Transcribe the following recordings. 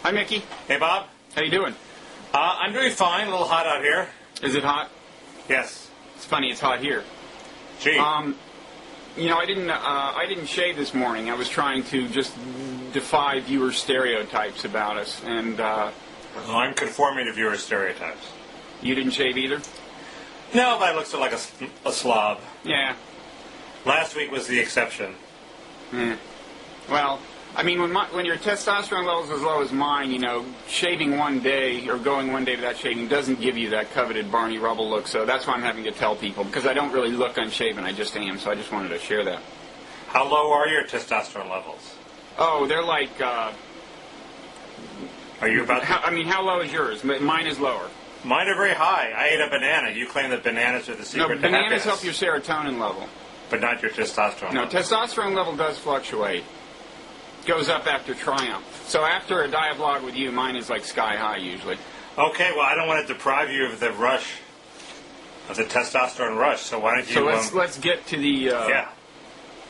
Hi, Mickey. Hey, Bob. How you doing? I'm doing fine. A little hot out here. Is it hot? Yes. It's funny. It's hot here. Gee. You know, I didn't shave this morning. I was trying to just defy viewer stereotypes about us, and Well, I'm conforming to viewer stereotypes. you didn't shave either. No, but I look sort of like a slob. Yeah. Last week was the exception. Well, I mean, when your testosterone level's as low as mine, you know, shaving one day or going one day without shaving doesn't give you that coveted Barney Rubble look. So that's why I'm having to tell people, because I don't really look unshaven. I just am. So I just wanted to share that. How low are your testosterone levels? Oh, they're like. Are you about? How low is yours? Mine is lower. Mine are very high. I ate a banana. You claim that bananas are the secret to bananas happiness. help your serotonin level. But not your testosterone No, level. testosterone level does fluctuate. Goes up after triumph. So after a dialogue with you, mine is like sky high usually. Okay, well, I don't want to deprive you of the rush, of the testosterone rush. So why don't you? So let's get to the. Yeah.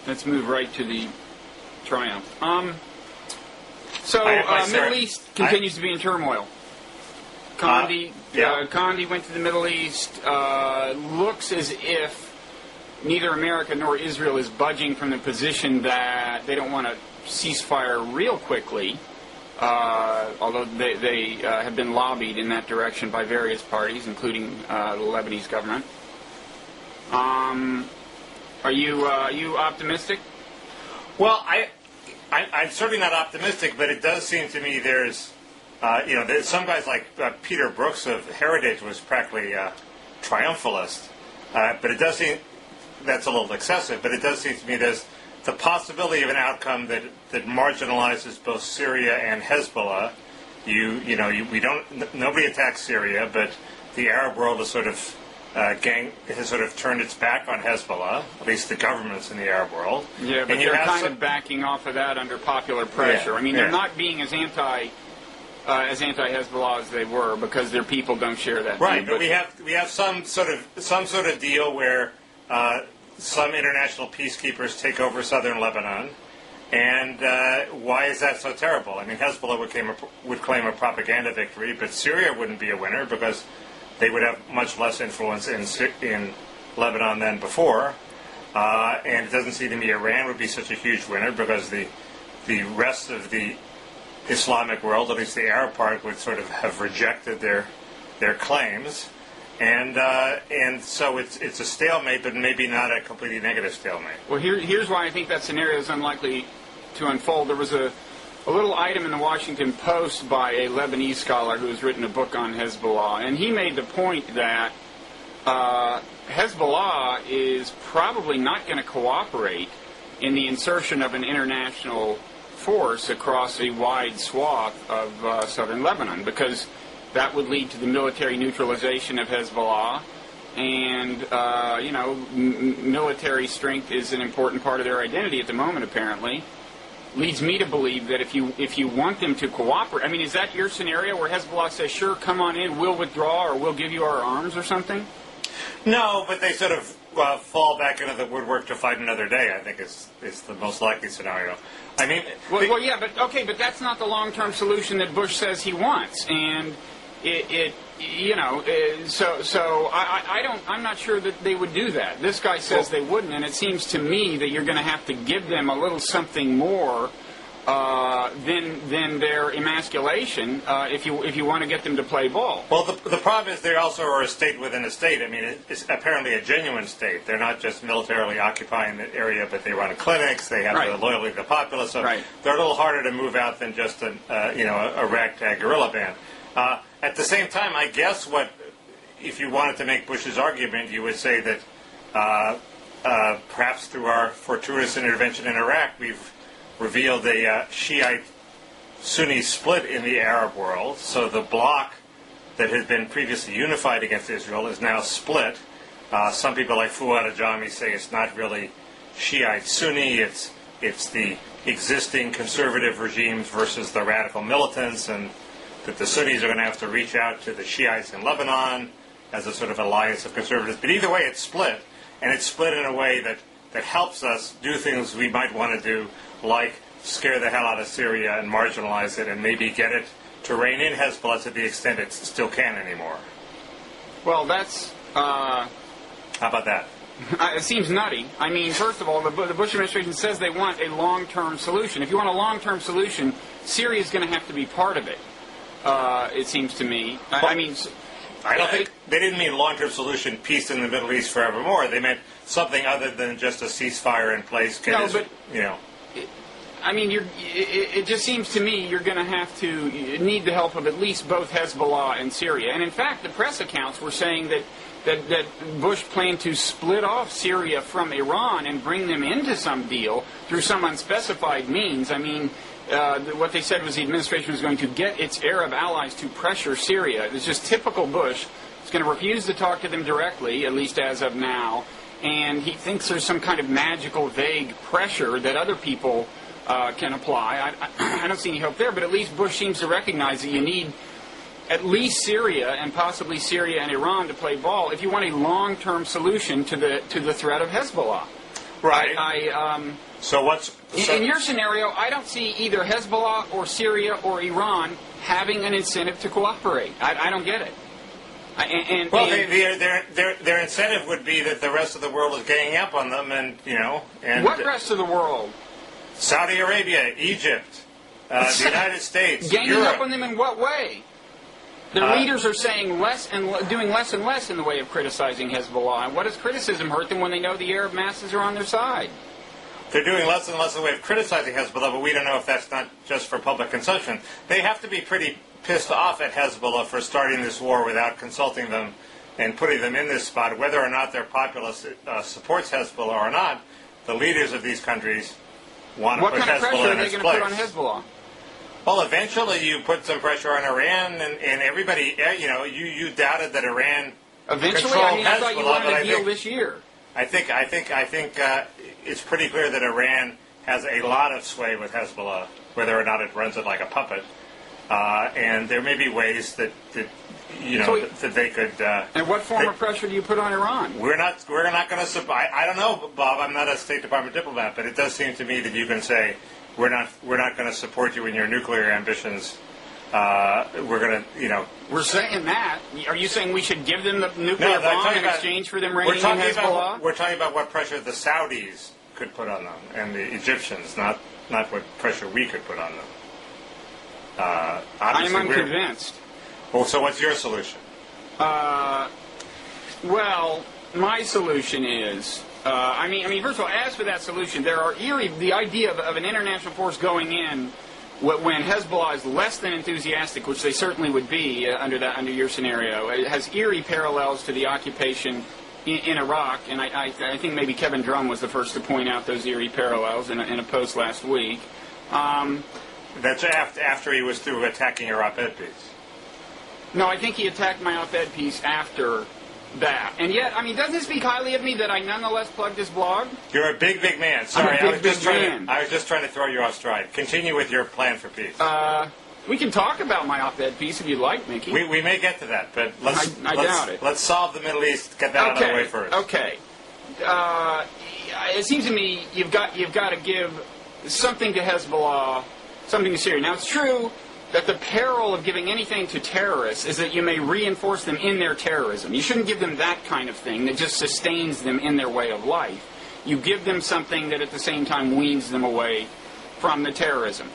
Let's move right to the triumph. Middle East continues to be in turmoil. Condi went to the Middle East. Looks as if neither America nor Israel is budging from the position that they don't want to ceasefire real quickly, although they have been lobbied in that direction by various parties, including the Lebanese government. Are you optimistic? Well, I'm certainly not optimistic, but it does seem to me there's some guys like Peter Brooks of Heritage was practically triumphalist, but it does seem that's a little excessive. But it does seem to me there's the possibility of an outcome that marginalizes both Syria and Hezbollah. Nobody attacks Syria, but the Arab world has sort of turned its back on Hezbollah, at least the governments in the Arab world. Yeah, but they're kind of backing off of that under popular pressure. Yeah, I mean, they're not being as anti-Hezbollah as they were because their people don't share that. Right, view, but we have some sort of deal where some international peacekeepers take over southern Lebanon, and why is that so terrible? I mean, Hezbollah would claim a propaganda victory, but Syria wouldn't be a winner because they would have much less influence in Lebanon than before. And it doesn't seem to me Iran would be such a huge winner because the rest of the Islamic world, at least the Arab part, would sort of have rejected their claims. And so it's a stalemate, but maybe not a completely negative stalemate. Well, here's why I think that scenario is unlikely to unfold. There was a little item in the Washington Post by a Lebanese scholar who has written a book on Hezbollah, and he made the point that Hezbollah is probably not going to cooperate in the insertion of an international force across a wide swath of southern Lebanon, because that would lead to the military neutralization of Hezbollah, and military strength is an important part of their identity at the moment, apparently. Leads me to believe that if you want them to cooperate, I mean, is that your scenario where Hezbollah says, sure, come on in, we'll withdraw, or we'll give you our arms or something? No, but they sort of fall back into the woodwork to fight another day, I think is the most likely scenario. I mean... but that's not the long-term solution that Bush says he wants, and I'm not sure that they would do that. This guy says they wouldn't, and it seems to me that you're going to have to give them a little something more than their emasculation if you want to get them to play ball. Well, the problem is they also are a state within a state. I mean, it's apparently a genuine state. They're not just militarily occupying the area, but they run clinics. They have the loyalty of the populace. So they're a little harder to move out than just a ragtag guerrilla band. At the same time, I guess if you wanted to make Bush's argument, you would say that perhaps through our fortuitous intervention in Iraq, we've revealed a Shiite-Sunni split in the Arab world. So the bloc that had been previously unified against Israel is now split. Some people like Fuad Ajami say it's not really Shiite-Sunni, it's the existing conservative regimes versus the radical militants, and that the Sunnis are going to have to reach out to the Shiites in Lebanon as a sort of alliance of conservatives. But either way, it's split, and it's split in a way that helps us do things we might want to do, like scare the hell out of Syria and marginalize it and maybe get it to rein in Hezbollah to the extent it still can anymore. Well, that's... How about that? It seems nutty. I mean, first of all, the Bush administration says they want a long-term solution. If you want a long-term solution, Syria is going to have to be part of it, it seems to me. I mean... I don't think they didn't mean long-term solution, peace in the Middle East forevermore. They meant something other than just a ceasefire in place. I mean, it just seems to me you're going to have to need the help of at least both Hezbollah and Syria. And in fact, the press accounts were saying that Bush planned to split off Syria from Iran and bring them into some deal through some unspecified means. I mean, what they said was the administration was going to get its Arab allies to pressure Syria. It's just typical Bush. He's going to refuse to talk to them directly, at least as of now. And he thinks there's some kind of magical, vague pressure that other people can apply. I don't see any hope there, but at least Bush seems to recognize that you need at least Syria and possibly Syria and Iran to play ball if you want a long-term solution to the threat of Hezbollah. Right. In your scenario, I don't see either Hezbollah or Syria or Iran having an incentive to cooperate. I don't get it. Their incentive would be that the rest of the world is ganging up on them, and what rest of the world? Saudi Arabia, Egypt, the United States, ganging Europe. up on them in what way? Their leaders are saying doing less and less in the way of criticizing Hezbollah. And what does criticism hurt them when they know the Arab masses are on their side? They're doing less and less in the way of criticizing Hezbollah, but we don't know if that's not just for public consumption. They have to be pretty pissed off at Hezbollah for starting this war without consulting them and putting them in this spot. Whether or not their populace supports Hezbollah or not, the leaders of these countries want to put Hezbollah in its place. What kind of pressure are they going to put on Hezbollah? Well, eventually you put some pressure on Iran, and everybody, you doubted that Iran eventually? controlled I mean, I thought you wanted a deal think, this year. I think it's pretty clear that Iran has a lot of sway with Hezbollah, whether or not it runs it like a puppet. And there may be ways that they could. And what form of pressure do you put on Iran? We're not going to. I don't know, Bob. I'm not a State Department diplomat, but it does seem to me that you can say we're not going to support you in your nuclear ambitions. We're going to, We're saying that. Are you saying we should give them the nuclear bomb in exchange for them reining in Hezbollah? We're talking about what pressure the Saudis could put on them and the Egyptians, not what pressure we could put on them. I'm unconvinced. Well, so what's your solution? Well, my solution is, first of all, as for that solution, the idea of an international force going in when Hezbollah is less than enthusiastic, which they certainly would be under your scenario, it has eerie parallels to the occupation in Iraq, and I think maybe Kevin Drum was the first to point out those eerie parallels in a post last week. That's after he was through attacking your op-ed piece. No, I think he attacked my op-ed piece after that. And yet, doesn't it speak highly of me that I nonetheless plugged this blog? You're a big man. Sorry, I was just trying to throw you off stride. Continue with your plan for peace. We can talk about my op-ed piece if you'd like, Mickey. We may get to that, but I doubt it. Let's solve the Middle East. Get that out of the way first. Okay. It seems to me you've got to give something to Hezbollah, something to Syria. Now, it's true that the peril of giving anything to terrorists is that you may reinforce them in their terrorism. You shouldn't give them that kind of thing that just sustains them in their way of life. You give them something that at the same time weans them away from the terrorism.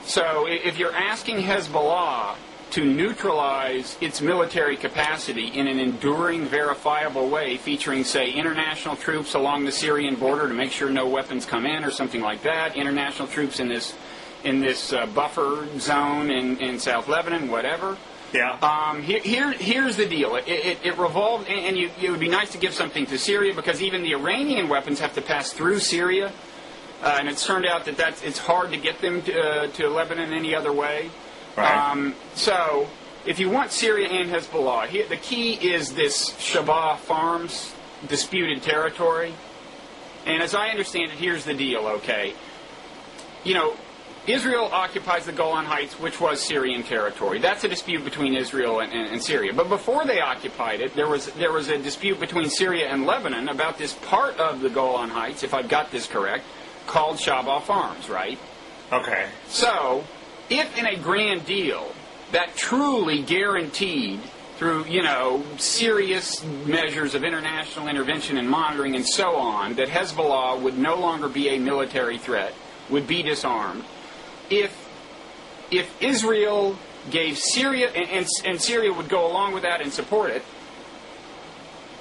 So if you're asking Hezbollah to neutralize its military capacity in an enduring, verifiable way, featuring, say, international troops along the Syrian border to make sure no weapons come in or something like that, international troops in this buffer zone in South Lebanon, whatever. Yeah. Here's the deal. It revolved, and it would be nice to give something to Syria because even the Iranian weapons have to pass through Syria, and it's turned out that it's hard to get them to Lebanon any other way. Right. So if you want Syria and Hezbollah, the key is this Shabah Farms disputed territory. And as I understand it, here's the deal, okay? Israel occupies the Golan Heights, which was Syrian territory. That's a dispute between Israel and Syria. But before they occupied it, there was a dispute between Syria and Lebanon about this part of the Golan Heights, if I've got this correct, called Shabah Farms, right? Okay. So, if in a grand deal that truly guaranteed through, serious measures of international intervention and monitoring and so on, that Hezbollah would no longer be a military threat, would be disarmed, if Israel gave Syria, and Syria would go along with that and support it,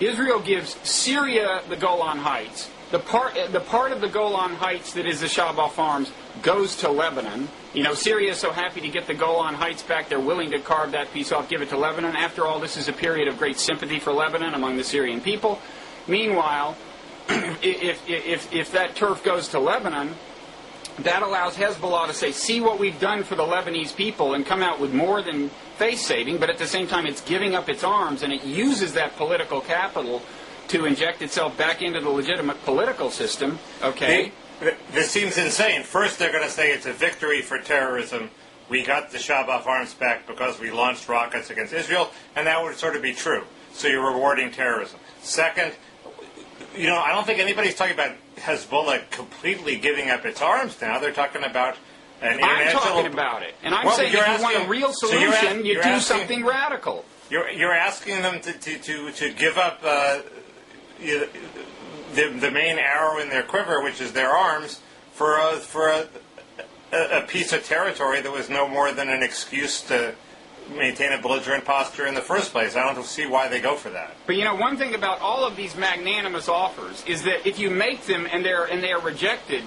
Israel gives Syria the Golan Heights. The part of the Golan Heights that is the Shabbat Farms goes to Lebanon. Syria is so happy to get the Golan Heights back, they're willing to carve that piece off, give it to Lebanon. After all, this is a period of great sympathy for Lebanon among the Syrian people. Meanwhile, if that turf goes to Lebanon, that allows Hezbollah to say, see what we've done for the Lebanese people, and come out with more than face-saving, but at the same time it's giving up its arms, and it uses that political capital to inject itself back into the legitimate political system. Okay. This seems insane. First they're going to say it's a victory for terrorism. We got the Shabbat Farms back because we launched rockets against Israel, and that would sort of be true. So you're rewarding terrorism. Second, I don't think anybody's talking about Hezbollah completely giving up its arms now. They're talking about an international... I'm talking about it. And I'm saying if you want a real solution, you do something radical. You're asking them to give up the main arrow in their quiver, which is their arms, for a piece of territory that was no more than an excuse to maintain a belligerent posture in the first place. I don't see why they go for that. But one thing about all of these magnanimous offers is that if you make them and they are rejected,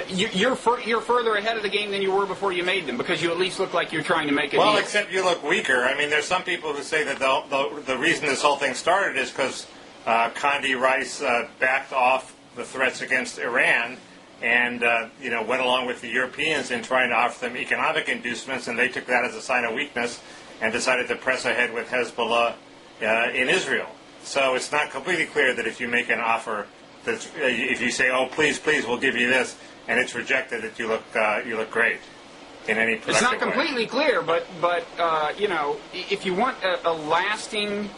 you're further ahead of the game than you were before you made them, because you at least look like you're trying to make a deal. Except you look weaker. I mean, there's some people who say that the reason this whole thing started is because Condi Rice backed off the threats against Iran and went along with the Europeans in trying to offer them economic inducements, and they took that as a sign of weakness and decided to press ahead with Hezbollah in Israel. So it's not completely clear that if you make an offer, if you say, "Oh, please, we'll give you this," and it's rejected, that you look great in any productive way. It's not completely clear, but if you want a lasting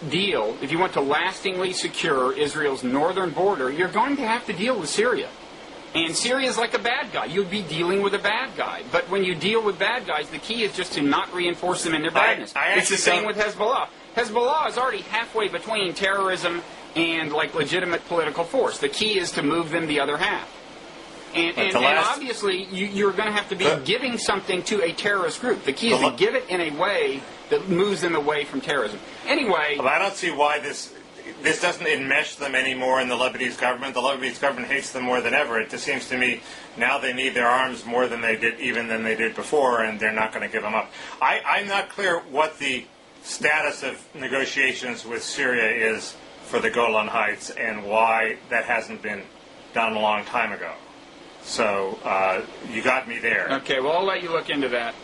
deal, if you want to lastingly secure Israel's northern border, you're going to have to deal with Syria. And Syria is like a bad guy. You'll be dealing with a bad guy. But when you deal with bad guys, the key is just to not reinforce them in their badness. It's the same with Hezbollah. Hezbollah is already halfway between terrorism and legitimate political force. The key is to move them the other half. And obviously, you're going to have to be giving something to a terrorist group. The key is to give it in a way that moves them away from terrorism. Anyway... I don't see why this doesn't enmesh them anymore in the Lebanese government. The Lebanese government hates them more than ever. It just seems to me now they need their arms more than they did before, and they're not going to give them up. I'm not clear what the status of negotiations with Syria is for the Golan Heights and why that hasn't been done a long time ago. So you got me there. Okay, well, I'll let you look into that.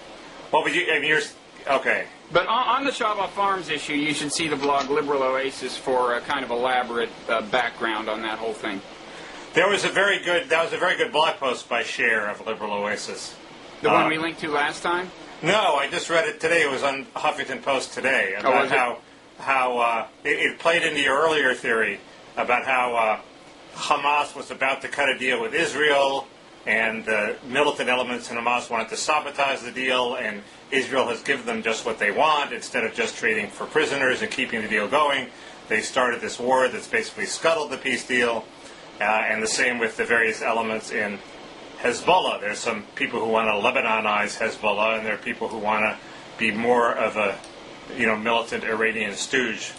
Well, but you're okay. But on the Shabbat Farms issue, you should see the blog Liberal Oasis for a kind of elaborate background on that whole thing. That was a very good blog post by Cher of Liberal Oasis. The one we linked to last time? No, I just read it today. It was on Huffington Post today about how it played into your earlier theory about how Hamas was about to cut a deal with Israel, and the militant elements in Hamas wanted to sabotage the deal, and Israel has given them just what they want. Instead of just trading for prisoners and keeping the deal going, they started this war that's basically scuttled the peace deal, and the same with the various elements in Hezbollah. There's some people who want to Lebanonize Hezbollah, and there are people who want to be more of a militant Iranian stooge.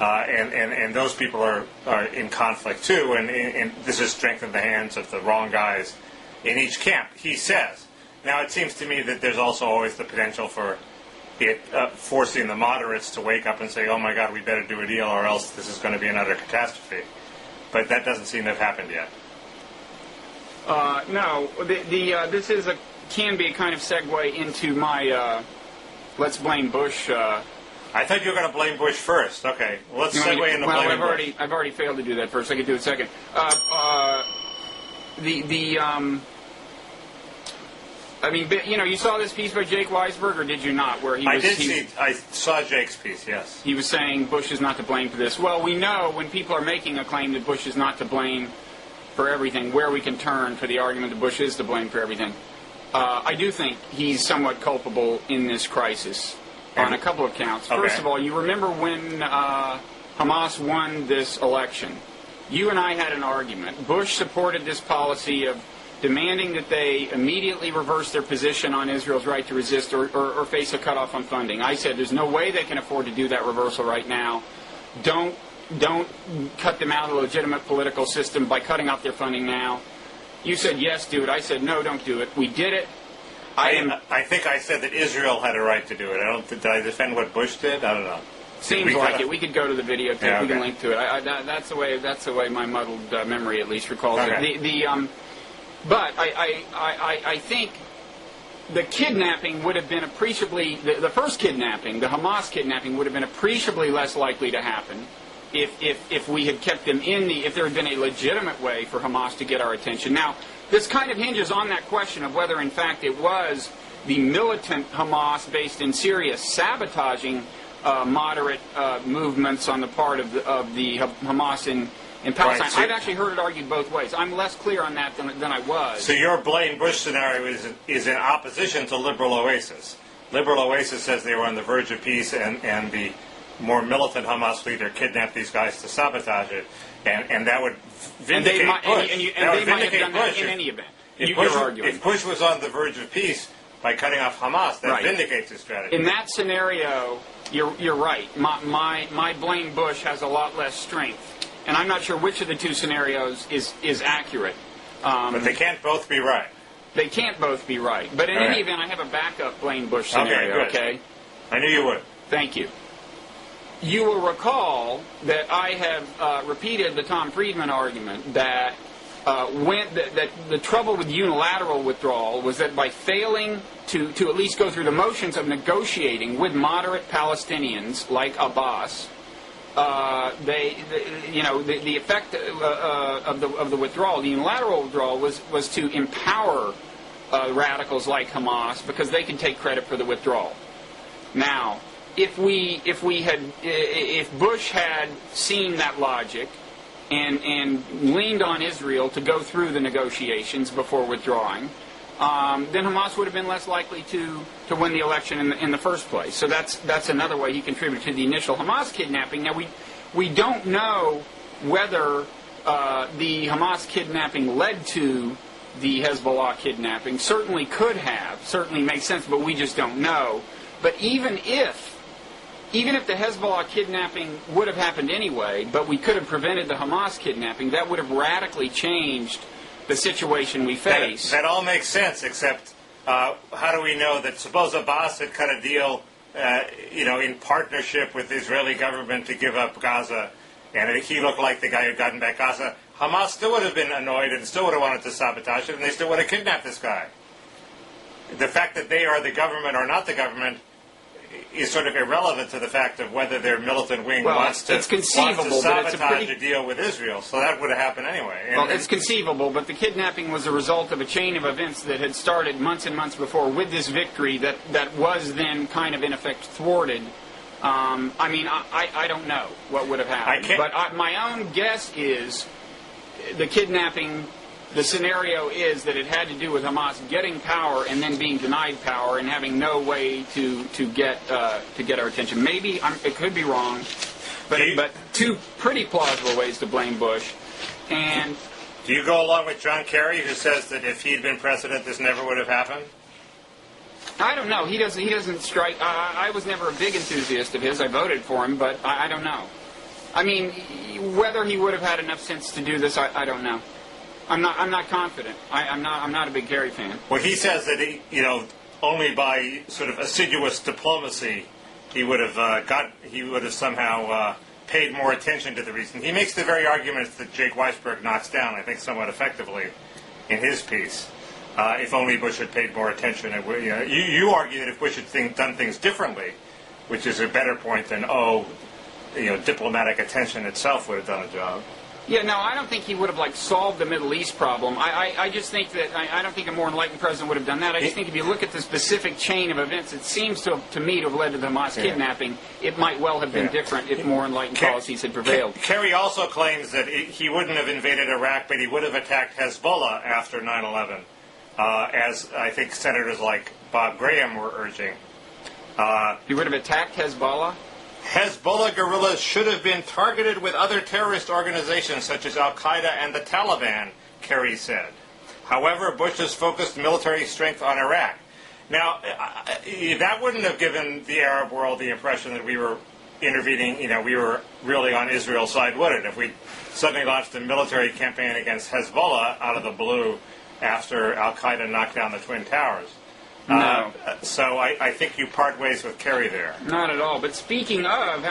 And those people are in conflict too, and this has strengthened the hands of the wrong guys in each camp, he says. Now, it seems to me that there's also always the potential for it forcing the moderates to wake up and say, oh my God, we better do a deal or else this is going to be another catastrophe. But that doesn't seem to have happened yet. No, this can be a kind of segue into my let's blame Bush. I thought you were going to blame Bush first. Okay, well, let's segue into blaming Bush. I've already failed to do that first. I could do it second. You saw this piece by Jake Weisberg, or did you not? Where I saw Jake's piece. Yes. He was saying Bush is not to blame for this. Well, we know when people are making a claim that Bush is not to blame for everything, where we can turn for the argument that Bush is to blame for everything. I do think he's somewhat culpable in this crisis on a couple of counts. Okay. First of all, you remember when Hamas won this election. You and I had an argument. Bush supported this policy of demanding that they immediately reverse their position on Israel's right to resist or face a cutoff on funding. I said there's no way they can afford to do that reversal right now. Don't cut them out of the legitimate political system by cutting off their funding now. You said, yes, do it. I said, no, don't do it. We did it. I think I said that Israel had a right to do it. Did I defend what Bush did? I don't know. Seems like it. We could go to the video tape. Yeah, okay. We can link to it. That's the way my muddled memory at least recalls okay. it. But I think the kidnapping would have been appreciably, the first kidnapping, the Hamas kidnapping, would have been appreciably less likely to happen if we had kept them if there had been a legitimate way for Hamas to get our attention. Now, this kind of hinges on that question of whether, in fact, it was the militant Hamas based in Syria sabotaging moderate movements on the part of the Hamas in Palestine. Right, so I've actually heard it argued both ways. I'm less clear on that than I was. So your Blaine Bush scenario is in opposition to Liberal Oasis. Liberal Oasis says they were on the verge of peace, and the more militant Hamas leader kidnapped these guys to sabotage it, and that would vindicate Bush. And they might have done that in any event. If Bush was on the verge of peace by cutting off Hamas, that vindicates his strategy. In that scenario, you're right. My Blaine Bush has a lot less strength. And I'm not sure which of the two scenarios is accurate. But they can't both be right. They can't both be right. But in any event, I have a backup Blaine Bush scenario, okay? I knew you would. Thank you. You will recall that I have repeated the Tom Friedman argument that that the trouble with unilateral withdrawal was that by failing to at least go through the motions of negotiating with moderate Palestinians like Abbas, the effect of the withdrawal, the unilateral withdrawal, was to empower radicals like Hamas because they could take credit for the withdrawal. Now, if Bush had seen that logic and leaned on Israel to go through the negotiations before withdrawing, then Hamas would have been less likely to win the election in the first place. So that's another way he contributed to the initial Hamas kidnapping. Now, we don't know whether the Hamas kidnapping led to the Hezbollah kidnapping. Certainly could have. Certainly makes sense, but we just don't know. But even if the Hezbollah kidnapping would have happened anyway, but we could have prevented the Hamas kidnapping, that would have radically changed the situation we face. That all makes sense, except how do we know that suppose Abbas had cut a deal, in partnership with the Israeli government to give up Gaza, and he looked like the guy who'd gotten back Gaza, Hamas still would have been annoyed and still would have wanted to sabotage it, and they still would have kidnapped this guy. The fact that they are the government or not the government is sort of irrelevant to the fact of whether their militant wing wants to sabotage a deal with Israel. So that would have happened anyway. It's conceivable, but the kidnapping was a result of a chain of events that had started months and months before with this victory that was then kind of in effect thwarted. I don't know what would have happened. But my own guess is the kidnapping. The scenario is that it had to do with Hamas getting power and then being denied power and having no way to get our attention. Maybe it could be wrong, but two pretty plausible ways to blame Bush. And do you go along with John Kerry, who says that if he'd been president, this never would have happened? I don't know. He doesn't strike. I was never a big enthusiast of his. I voted for him, but I don't know. I mean, whether he would have had enough sense to do this, I don't know. I'm not confident. I'm not a big Kerry fan. Well, he says that only by sort of assiduous diplomacy he would have somehow paid more attention to the reason. He makes the very arguments that Jake Weisberg knocks down, I think, somewhat effectively in his piece. If only Bush had paid more attention, you argue that if Bush had done things differently, which is a better point than diplomatic attention itself would have done a job. Yeah, no, I don't think he would have solved the Middle East problem. I just think that I don't think a more enlightened president would have done that. I just think if you look at the specific chain of events, it seems to me to have led to the Hamas kidnapping. It might well have been different if more enlightened policies had prevailed. Kerry also claims that he wouldn't have invaded Iraq, but he would have attacked Hezbollah after 9/11, as I think senators like Bob Graham were urging. He would have attacked Hezbollah? Hezbollah guerrillas should have been targeted with other terrorist organizations such as Al-Qaeda and the Taliban, Kerry said. However, Bush has focused military strength on Iraq. Now, that wouldn't have given the Arab world the impression that we were intervening, we were really on Israel's side, would it? If we suddenly launched a military campaign against Hezbollah out of the blue after Al-Qaeda knocked down the Twin Towers. No. So I think you part ways with Kerry there. Not at all. But speaking of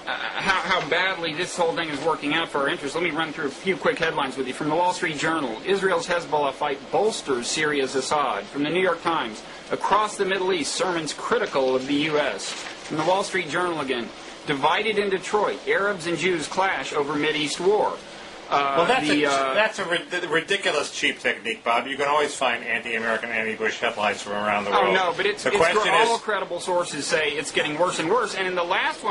how badly this whole thing is working out for our interests, let me run through a few quick headlines with you. From the Wall Street Journal, Israel's Hezbollah fight bolsters Syria's Assad. From the New York Times, across the Middle East, sermons critical of the U.S. From the Wall Street Journal again, divided in Detroit, Arabs and Jews clash over Mideast war. Well, that's a ridiculous, cheap technique, Bob. You can always find anti-American, anti-Bush headlines from around the world. Oh no, but all credible sources say it's getting worse and worse. And in the last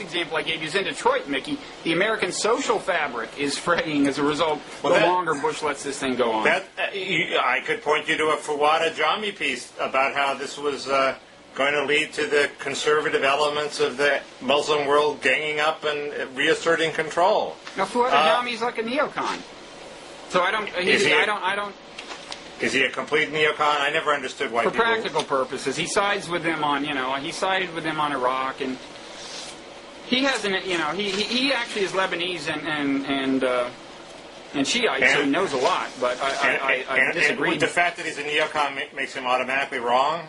example I gave you is in Detroit, Mickey. The American social fabric is fraying as a result. The longer Bush lets this thing go on. I could point you to a Fawad Ajami piece about how this was going to lead to the conservative elements of the Muslim world ganging up and reasserting control. Now, Fuad Ajami's like a neocon. So I don't. Is he a complete neocon? I never understood why. For practical purposes, he sides with them on. He sided with them on Iraq, and he hasn't. He actually is Lebanese and Shiite, so he knows a lot. But I disagree. And the fact that he's a neocon makes him automatically wrong.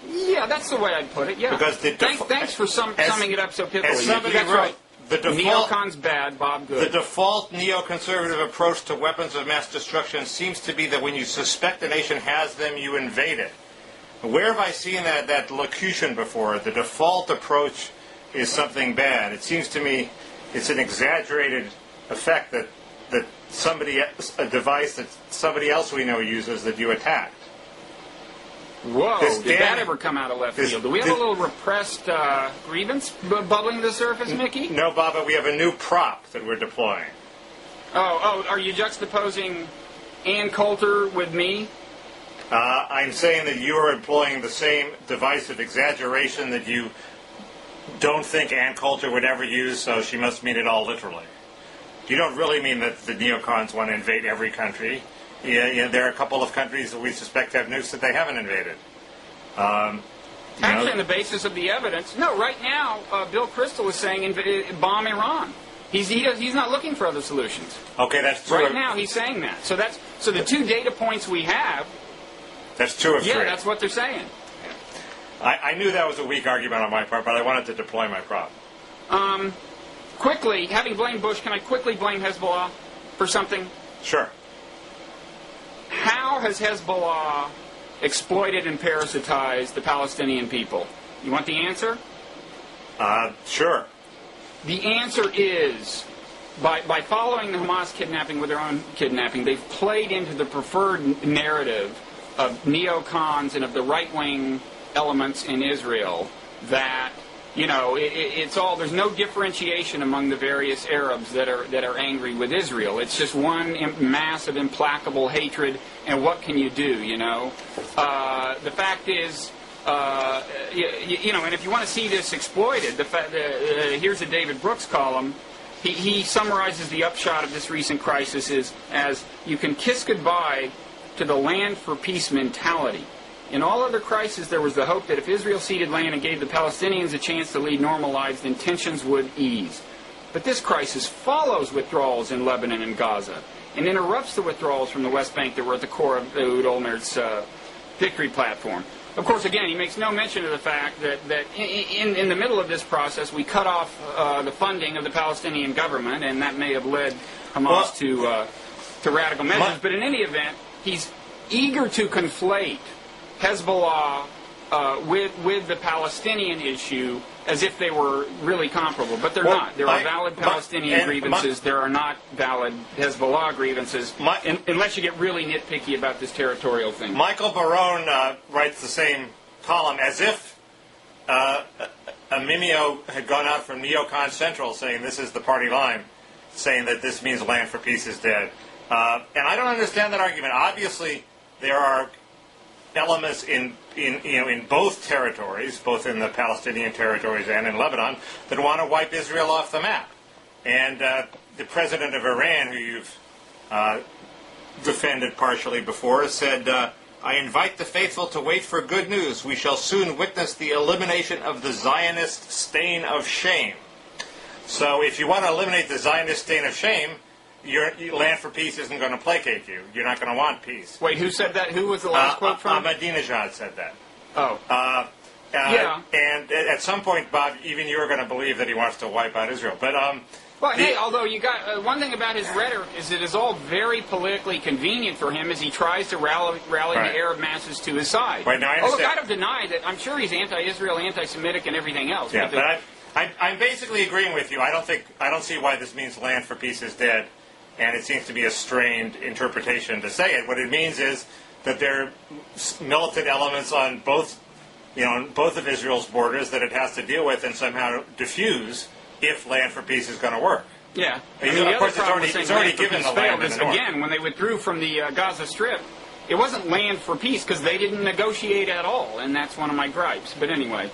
Yeah, that's the way I'd put it. Yeah. Because thanks for summing it up so pithily. As somebody that's wrote, right. Neocons bad, Bob good. The default neoconservative approach to weapons of mass destruction seems to be that when you suspect a nation has them, you invade it. Where have I seen that locution before? The default approach is something bad. It seems to me it's an exaggerated effect that a device that somebody else we know uses that you attacked. Whoa, did that ever come out of left field? Do we have a little repressed grievance bubbling to the surface, Mickey? No, Bob, but we have a new prop that we're deploying. Oh, are you juxtaposing Ann Coulter with me? I'm saying that you are employing the same device of exaggeration that you don't think Ann Coulter would ever use, so she must mean it all literally. You don't really mean that the neocons want to invade every country. Yeah, there are a couple of countries that we suspect have nukes that they haven't invaded. Actually, on the basis of the evidence, no. Right now, Bill Kristol is saying bomb Iran. He's not looking for other solutions. Okay, that's true. Right now, he's saying that. So the two data points we have. That's two of three. Yeah, that's what they're saying. I knew that was a weak argument on my part, but I wanted to deploy my prop. Quickly, having blamed Bush, can I quickly blame Hezbollah for something? Sure. How has Hezbollah exploited and parasitized the Palestinian people? You want the answer? Sure. The answer is, by following the Hamas kidnapping with their own kidnapping, they've played into the preferred narrative of neocons and of the right-wing elements in Israel that, it's all, there's no differentiation among the various Arabs that are angry with Israel. It's just one mass of implacable hatred, and what can you do, The fact is, and if you want to see this exploited, here's a David Brooks column. He summarizes the upshot of this recent crisis as you can kiss goodbye to the land for peace mentality. In all other crises, there was the hope that if Israel ceded land and gave the Palestinians a chance to lead normal lives, then tensions would ease. But this crisis follows withdrawals in Lebanon and Gaza and interrupts the withdrawals from the West Bank that were at the core of Ehud Olmert's victory platform. Of course, again, he makes no mention of the fact that in the middle of this process, we cut off the funding of the Palestinian government, and that may have led Hamas to radical measures. But in any event, he's eager to conflate Hezbollah with the Palestinian issue as if they were really comparable, but they're not. There are valid Palestinian grievances. There are not valid Hezbollah grievances, unless you get really nitpicky about this territorial thing. Michael Barone writes the same column as if a Mimeo had gone out from Neocon Central saying this is the party line, saying that this means land for peace is dead. And I don't understand that argument. Obviously, there are elements in both territories, both in the Palestinian territories and in Lebanon, that want to wipe Israel off the map. And the president of Iran, who you've defended partially before, said, I invite the faithful to wait for good news. We shall soon witness the elimination of the Zionist stain of shame. So if you want to eliminate the Zionist stain of shame, your land for peace isn't going to placate you. You're not going to want peace. Wait, who said that? Who was the last quote from? Ahmadinejad said that. Oh. Yeah. And at some point, Bob, even you're going to believe that he wants to wipe out Israel. But hey, although you got one thing about his rhetoric is it is all very politically convenient for him as he tries to rally the Arab masses to his side. Right, now I understand. Look, I don't deny that. I'm sure he's anti-Israel, anti-Semitic, and everything else. Yeah, but I'm basically agreeing with you. I don't see why this means land for peace is dead. And it seems to be a strained interpretation to say it. What it means is that there are militant elements on both of Israel's borders that it has to deal with and somehow diffuse if land for peace is going to work. Yeah. Of course, it's already given the land in the north. Again, when they withdrew from the Gaza Strip, it wasn't land for peace because they didn't negotiate at all, and that's one of my gripes. But anyway.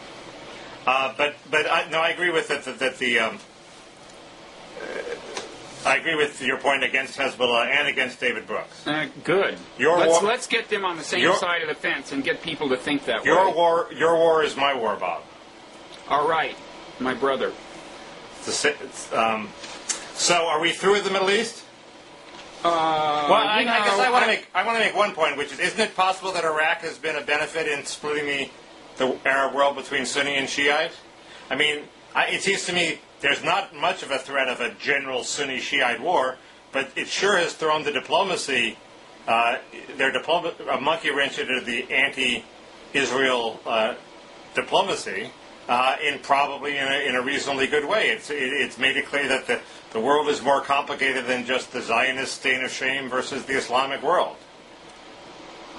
I agree with it I agree with your point against Hezbollah and against David Brooks. Good. Let's get them on the same side of the fence and get people to think that way. Your war is my war, Bob. All right, my brother. So, are we through with the Middle East? I guess I want to make one point, which is: isn't it possible that Iraq has been a benefit in splitting the Arab world between Sunni and Shiite? I mean, it seems to me there's not much of a threat of a general Sunni-Shiite war, but it sure has thrown the diplomacy, a monkey wrench into the anti-Israel diplomacy, probably in a reasonably good way. It's made it clear that the world is more complicated than just the Zionist stain of shame versus the Islamic world.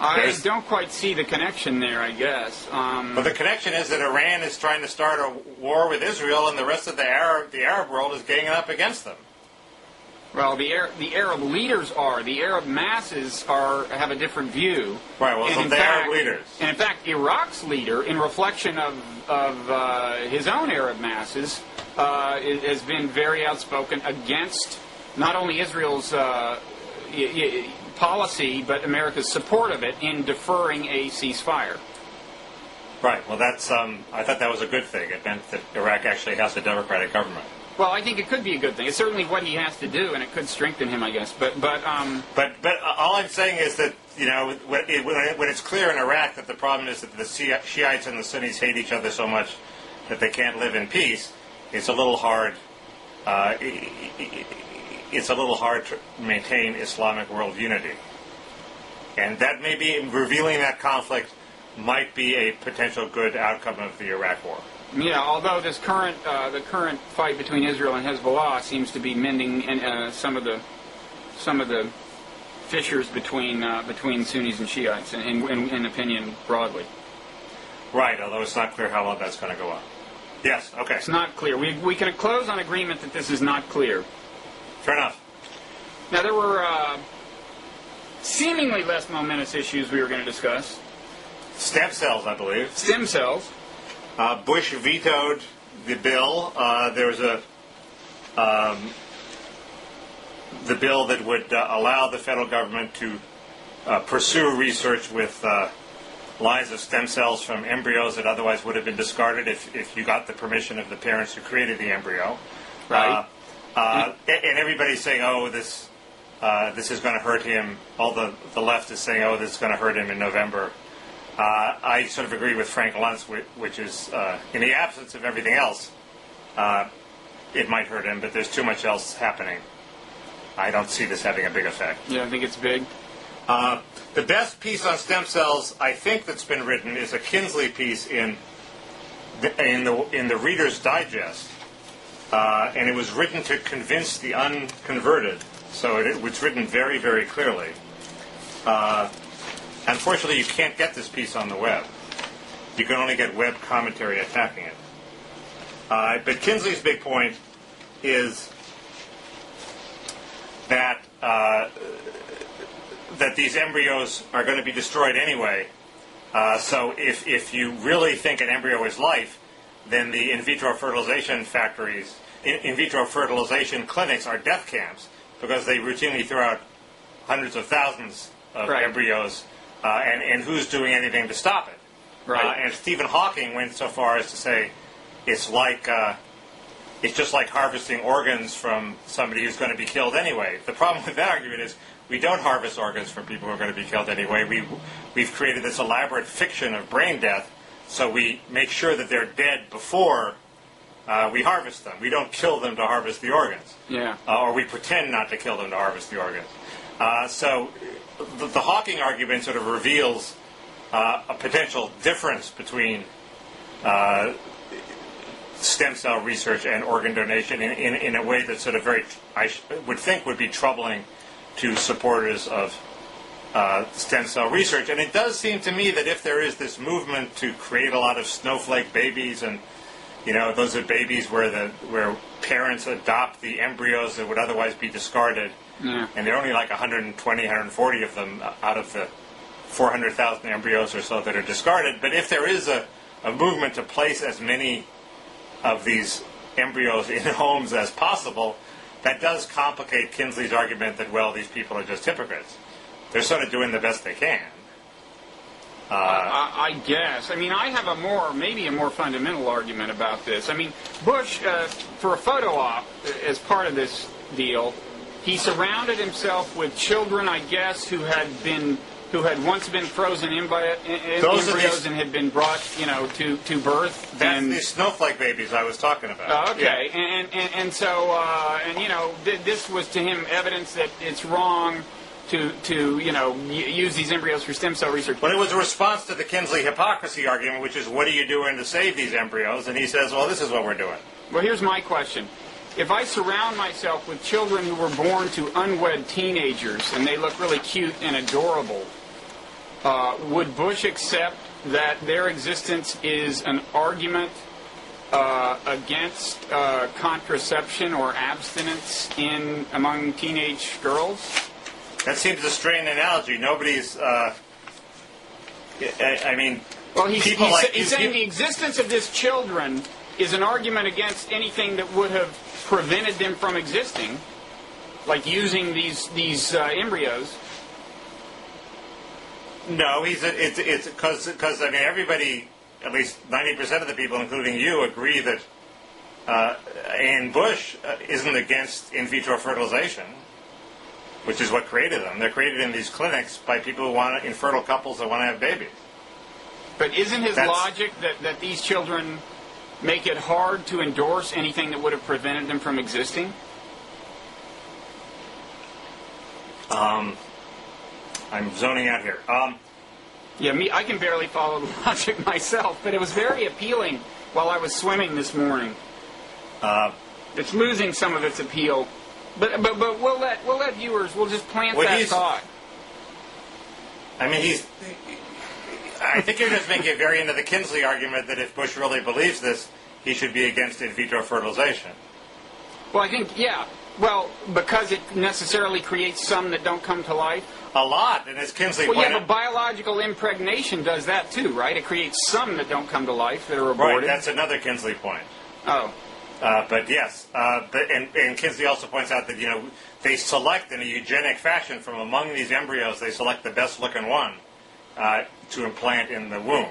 I don't quite see the connection there, I guess. But the connection is that Iran is trying to start a war with Israel, and the rest of the Arab world is ganging up against them. Well, the Arab leaders are. The Arab masses have a different view. Right, well, so the Arab leaders. And in fact, Iraq's leader, in reflection of his own Arab masses, has been very outspoken against not only Israel's policy, but America's support of it in deferring a ceasefire. Right. Well, that's. I thought that was a good thing. It meant that Iraq actually has a democratic government. Well, I think it could be a good thing. It's certainly what he has to do, and it could strengthen him, I guess. But all I'm saying is that when it's clear in Iraq that the problem is that the Shiites and the Sunnis hate each other so much that they can't live in peace, it's a little hard. It's a little hard to maintain Islamic world unity. And that may be, revealing that conflict might be a potential good outcome of the Iraq war. Yeah, although the current fight between Israel and Hezbollah seems to be mending some of the fissures between Sunnis and Shiites, in opinion broadly. Right, although it's not clear how long that's going to go on. Yes, okay. It's not clear. We can close on agreement that this is not clear. Fair enough. Now, there were seemingly less momentous issues we were going to discuss. Stem cells, I believe. Stem cells. Bush vetoed the bill. There was the bill that would allow the federal government to pursue research with lines of stem cells from embryos that otherwise would have been discarded if you got the permission of the parents who created the embryo. Right. And everybody's saying, "Oh, this is going to hurt him." All the left is saying, "Oh, this is going to hurt him in November." I sort of agree with Frank Luntz, which is, in the absence of everything else, it might hurt him, but there's too much else happening. I don't see this having a big effect. You don't think it's big? The best piece on stem cells, I think, that's been written is a Kinsley piece in the Reader's Digest, and it was written to convince the unconverted. So it was written very, very clearly. Unfortunately, you can't get this piece on the web. You can only get web commentary attacking it. But Kinsley's big point is that that these embryos are going to be destroyed anyway. So if you really think an embryo is life, then the in vitro fertilization factories, in vitro fertilization clinics are death camps because they routinely throw out hundreds of thousands of embryos, and who's doing anything to stop it? Right. And Stephen Hawking went so far as to say it's just like harvesting organs from somebody who's going to be killed anyway. The problem with that argument is we don't harvest organs from people who are going to be killed anyway. We've created this elaborate fiction of brain death, so we make sure that they're dead before we harvest them. We don't kill them to harvest the organs. Yeah. Or we pretend not to kill them to harvest the organs. So the Hawking argument sort of reveals a potential difference between stem cell research and organ donation in a way that sort of would think would be troubling to supporters of stem cell research. And it does seem to me that if there is this movement to create a lot of snowflake babies, and those are babies where parents adopt the embryos that would otherwise be discarded, and there are only like 120, 140 of them out of the 400,000 embryos or so that are discarded. But if there is a movement to place as many of these embryos in homes as possible, that does complicate Kinsley's argument that, well, these people are just hypocrites. They're sort of doing the best they can. I guess. I mean, I have maybe a more fundamental argument about this. I mean, Bush, for a photo op, as part of this deal, he surrounded himself with children, I guess, who had once been frozen embryos and had been brought, to birth. That's the snowflake babies I was talking about. Okay, yeah. This was to him evidence that it's wrong to use these embryos for stem cell research. But it was a response to the Kinsley hypocrisy argument, which is, what are you doing to save these embryos? And he says, well, this is what we're doing. Well, here's my question. If I surround myself with children who were born to unwed teenagers and they look really cute and adorable, would Bush accept that their existence is an argument against contraception or abstinence among teenage girls? That seems a strained analogy. Nobody's... Well, he's saying the existence of these children is an argument against anything that would have prevented them from existing, like using these embryos. No, it's because everybody, at least 90% of the people, including you, agree that and Bush isn't against in vitro fertilization, which is what created them. They're created in these clinics by people who want infertile couples that want to have babies. But isn't his logic that these children make it hard to endorse anything that would have prevented them from existing? I'm zoning out here. I can barely follow the logic myself, but it was very appealing while I was swimming this morning. It's losing some of its appeal, but we'll let viewers. We'll just plant that thought. I mean, I think you're just making it very into the Kinsley argument that if Bush really believes this, he should be against in vitro fertilization. Well, I think, because it necessarily creates some that don't come to life. A lot, and as Kinsley pointed out... but biological impregnation does that too, right? It creates some that don't come to life that are aborted. Right, that's another Kinsley point. Oh. But yes, and Kinsley also points out that, they select in a eugenic fashion from among these embryos, they select the best-looking one to implant in the womb.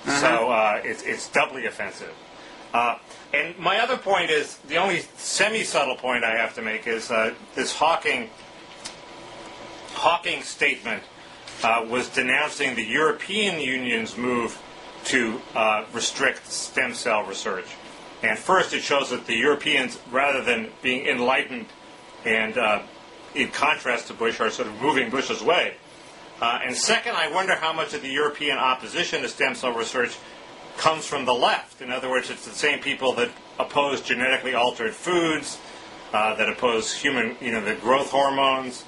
Uh-huh. So it's doubly offensive. And my other point is, the only semi-subtle point I have to make is this Hawking statement was denouncing the European Union's move to restrict stem cell research. And first it shows that the Europeans, rather than being enlightened and in contrast to Bush, are sort of moving Bush's way. And second, I wonder how much of the European opposition to stem cell research comes from the left. In other words, it's the same people that oppose genetically altered foods, that oppose the growth hormones.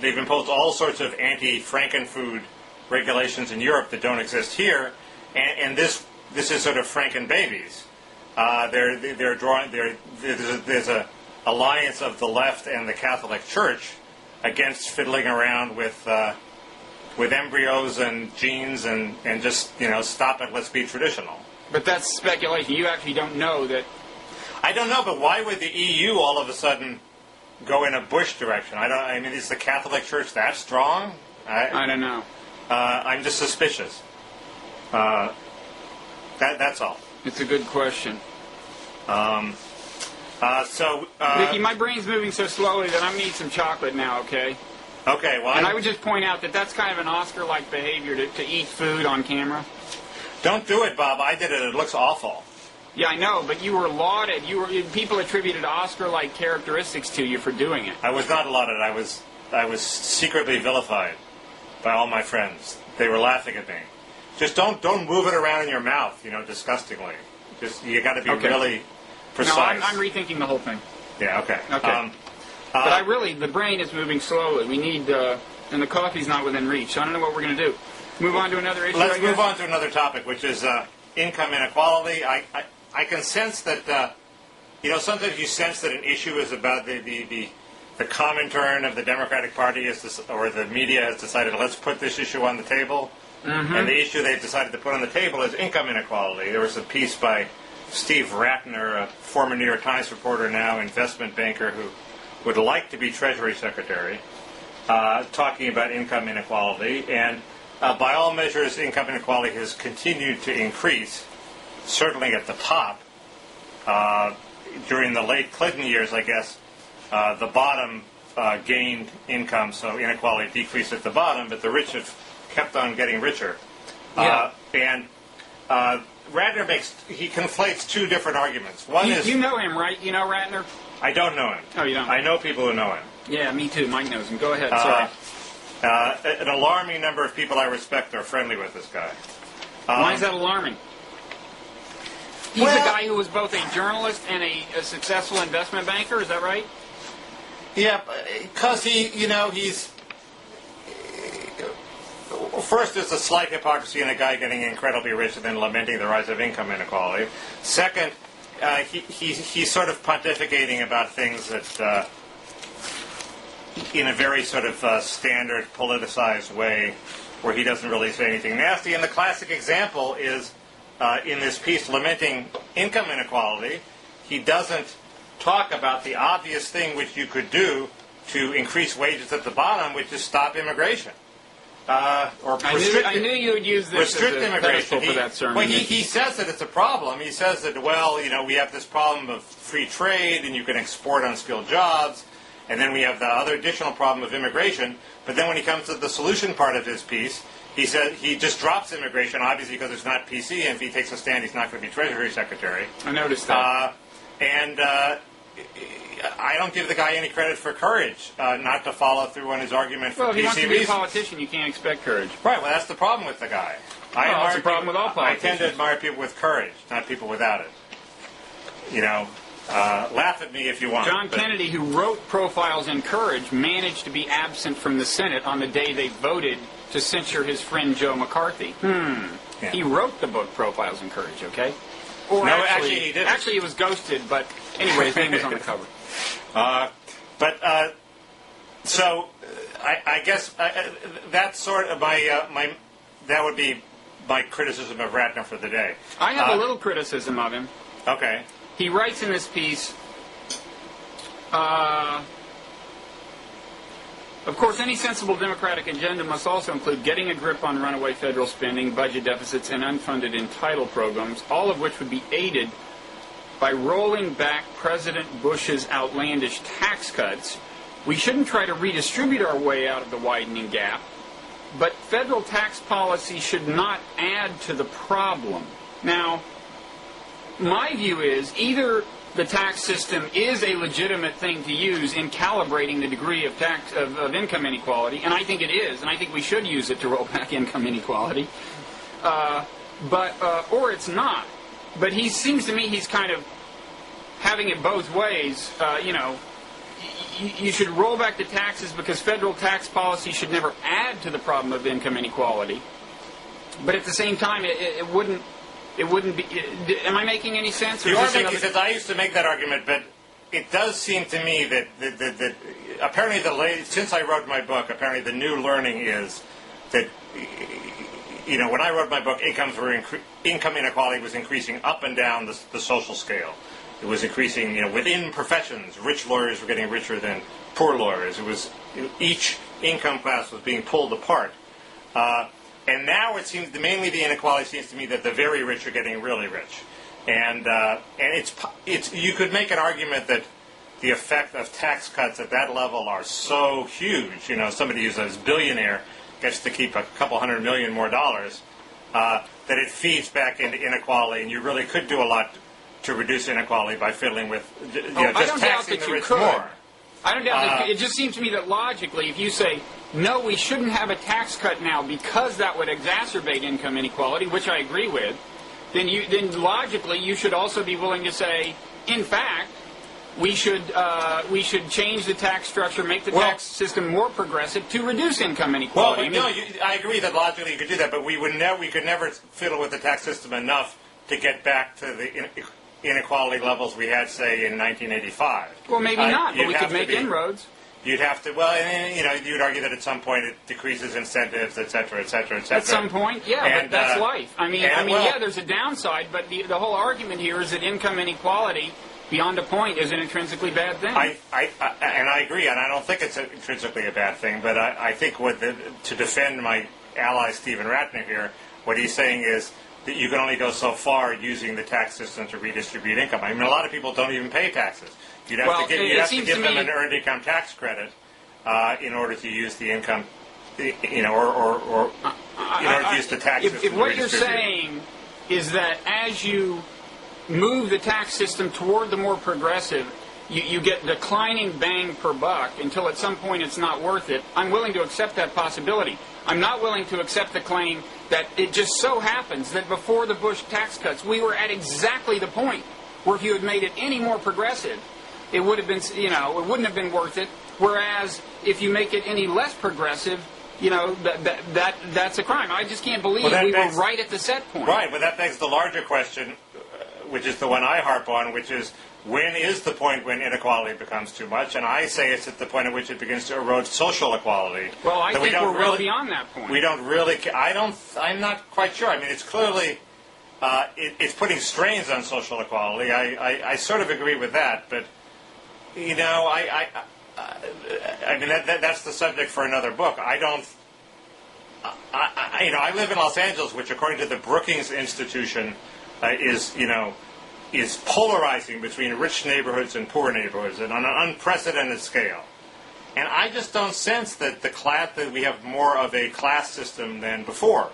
They've imposed all sorts of anti-Frankenfood regulations in Europe that don't exist here, and this is sort of Franken babies. There's a alliance of the left and the Catholic Church against fiddling around with embryos and genes and just stop it. Let's be traditional. But that's speculation. You actually don't know that. I don't know, but why would the EU all of a sudden go in a Bush direction? I mean, is the Catholic Church that strong? I don't know. I'm just suspicious. That's all. It's a good question. Mickey, my brain's moving so slowly that I'm going to eat some chocolate now, okay? Okay, well... And I would just point out that that's kind of an Oscar-like behavior to eat food on camera. Don't do it, Bob. I did it. It looks awful. Yeah, I know, but you were lauded. People attributed Oscar-like characteristics to you for doing it. I was not lauded. I was secretly vilified by all my friends. They were laughing at me. Just don't move it around in your mouth, disgustingly. You got to be really precise. No, I'm rethinking the whole thing. Yeah. Okay. Okay. But the brain is moving slowly. We need, and the coffee's not within reach. So I don't know what we're going to do. Move on to another issue. Let's move on to another topic, which is income inequality. I can sense that, sometimes you sense that an issue is about the Comintern of the Democratic Party or the media has decided, let's put this issue on the table. Mm-hmm. And the issue they've decided to put on the table is income inequality. There was a piece by Steve Ratner, a former New York Times reporter, now investment banker, who would like to be Treasury Secretary, talking about income inequality. And by all measures, income inequality has continued to increase, certainly at the top. During the late Clinton years, I guess, the bottom gained income, so inequality decreased at the bottom, but the rich have kept on getting richer. Yeah. Ratner conflates two different arguments. One is... You know him, right? You know Ratner? I don't know him. Oh, you don't? I know people who know him. Yeah, me too. Mike knows him. Go ahead. Sorry. An alarming number of people I respect are friendly with this guy. Why is that alarming? He's a guy who was both a journalist and a successful investment banker. Is that right? Yeah, because he's... First, there's a slight hypocrisy in a guy getting incredibly rich and then lamenting the rise of income inequality. Second, he's sort of pontificating about things that, in a very sort of standard politicized way, where he doesn't really say anything nasty. And the classic example is, in this piece lamenting income inequality, he doesn't talk about the obvious thing which you could do to increase wages at the bottom, which is stop immigration. Or I knew you would use this restrict as a immigration. for that sermon. Well, he says that it's a problem. He says that, we have this problem of free trade, and you can export unskilled jobs, and then we have the other additional problem of immigration. But then when he comes to the solution part of his piece, he said he just drops immigration, obviously because it's not PC, and if he takes a stand, he's not going to be Treasury Secretary. I noticed that. I don't give the guy any credit for courage, not to follow through on his argument for PC if he wants to be reasons. a politician, you can't expect courage. Right, well, that's the problem with the guy. That's the problem with all politicians. I tend to admire people with courage, not people without it. Laugh at me if you want. John Kennedy, who wrote Profiles in Courage, managed to be absent from the Senate on the day they voted to censure his friend Joe McCarthy. Yeah. He wrote the book Profiles in Courage, okay? Or no, actually he didn't. Actually, he was ghosted, but anyway, his name was on the cover. So I guess that's sort of that would be my criticism of Ratner for the day. I have a little criticism of him. Okay. He writes in this piece, of course, any sensible democratic agenda must also include getting a grip on runaway federal spending, budget deficits, and unfunded entitle programs, all of which would be aided by rolling back President Bush's outlandish tax cuts. We shouldn't try to redistribute our way out of the widening gap, but federal tax policy should not add to the problem. Now, my view is either the tax system is a legitimate thing to use in calibrating the degree of of income inequality, and I think it is, and I think we should use it to roll back income inequality. Or it's not. But he seems to me he's kind of having it both ways. You should roll back the taxes because federal tax policy should never add to the problem of income inequality. But at the same time, it wouldn't be. Am I making any sense? You are making sense. I used to make that argument, but it does seem to me that apparently since I wrote my book, apparently the new learning is that when I wrote my book, income inequality was increasing up and down the social scale. It was increasing, within professions. Rich lawyers were getting richer than poor lawyers. It was each income class was being pulled apart. And now it seems mainly the inequality seems to me that the very rich are getting really rich, and it's you could make an argument that the effect of tax cuts at that level are so huge. Somebody who's a billionaire gets to keep a couple $100 million more dollars, that it feeds back into inequality, and you really could do a lot to reduce inequality by fiddling with just taxing the rich more. I don't doubt that. It just seems to me that logically, if you say, no, we shouldn't have a tax cut now because that would exacerbate income inequality, which I agree with, then logically you should also be willing to say, in fact, we should change the tax structure, make the tax system more progressive to reduce income inequality. I agree that logically you could do that, but we could never fiddle with the tax system enough to get back to the inequality levels we had, say, in 1985. Well, maybe not, but we could make inroads. You'd have to, you'd argue that at some point it decreases incentives, et cetera, et cetera, et cetera. At some point, yeah, but that's life. There's a downside, but the whole argument here is that income inequality, beyond a point, is an intrinsically bad thing. I agree, and I don't think it's intrinsically a bad thing, but I think to defend my ally Stephen Ratner here, what he's saying is that you can only go so far using the tax system to redistribute income. I mean, a lot of people don't even pay taxes. You'd have to give them an earned income tax credit in order to use the income, or in order to use the tax system. If what you're saying is that as you move the tax system toward the more progressive, you get declining bang per buck until at some point it's not worth it, I'm willing to accept that possibility. I'm not willing to accept the claim that it just so happens that before the Bush tax cuts, we were at exactly the point where if you had made it any more progressive, it would have been, it wouldn't have been worth it. Whereas if you make it any less progressive, that's a crime. I just can't believe we were right at the set point. Right, but that begs the larger question, which is the one I harp on, which is when is the point when inequality becomes too much? And I say it's at the point at which it begins to erode social equality. Well, I think we're really beyond that point. We don't really. I'm not quite sure. I mean, it's clearly it's putting strains on social equality. I sort of agree with that, but I mean that's the subject for another book. I live in Los Angeles, which according to the Brookings Institution is polarizing between rich neighborhoods and poor neighborhoods, and on an unprecedented scale. And I just don't sense that that we have more of a class system than before.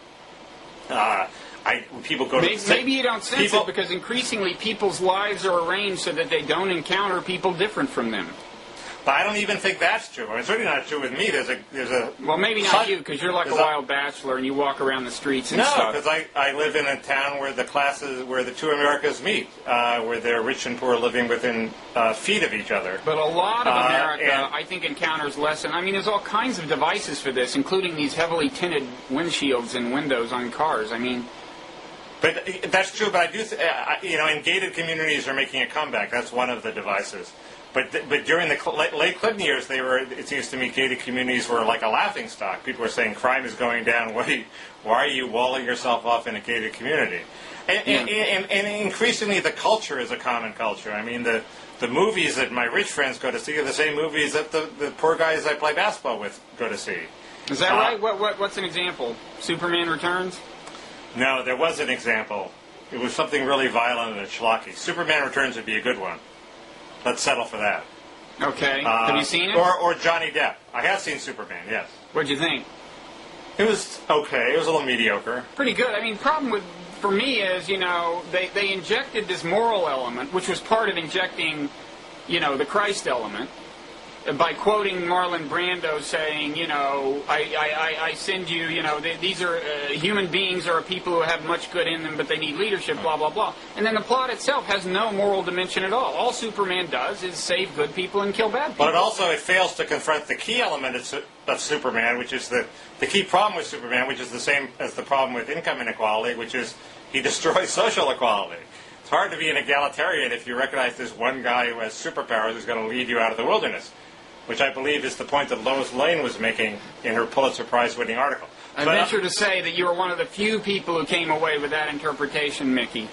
Maybe you don't sense it because increasingly people's lives are arranged so that they don't encounter people different from them. But I don't even think that's true. I mean, it's certainly not true with me. Well, maybe not you, because you're like a wild bachelor and you walk around the streets and stuff. No, because I live in a town where where the two Americas meet, where they're rich and poor living within feet of each other. But a lot of America, I think, encounters less. And I mean, there's all kinds of devices for this, including these heavily tinted windshields and windows on cars. I mean. But that's true. But I do, and gated communities are making a comeback. That's one of the devices. But during the late Clinton years, it seems to me, gated communities were like a laughingstock. People were saying crime is going down. Why are you walling yourself off in a gated community? And increasingly, the culture is a common culture. I mean, the movies that my rich friends go to see are the same movies that the poor guys I play basketball with go to see. Is that right? What's an example? Superman Returns? No, there was an example. It was something really violent and schlocky. Superman Returns would be a good one. Let's settle for that. Okay. Have you seen it? Or Johnny Depp. I have seen Superman, yes. What'd you think? It was okay. It was a little mediocre. Pretty good. I mean, problem with for me is, they injected this moral element, which was part of injecting, the Christ element, by quoting Marlon Brando saying, I send you, these are human beings are people who have much good in them, but they need leadership, blah, blah, blah. And then the plot itself has no moral dimension at all. All Superman does is save good people and kill bad people. But it fails to confront the key element of Superman, which is the key problem with Superman, which is the same as the problem with income inequality, which is he destroys social equality. It's hard to be an egalitarian if you recognize there's one guy who has superpowers who's going to lead you out of the wilderness, which I believe is the point that Lois Lane was making in her Pulitzer Prize-winning article. I venture to say that you were one of the few people who came away with that interpretation, Mickey.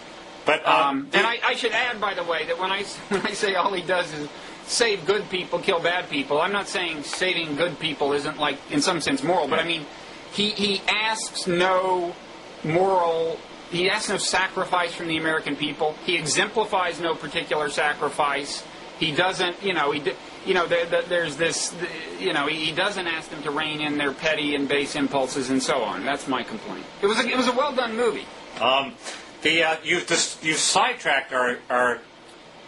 But and I should add, by the way, that when I say all he does is save good people, kill bad people, I'm not saying saving good people isn't, like, in some sense moral, but I mean, he asks no moral... He asks no sacrifice from the American people. He exemplifies no particular sacrifice. He doesn't, there's this, he doesn't ask them to rein in their petty and base impulses and so on. That's my complaint. It was a well done movie. You've sidetracked our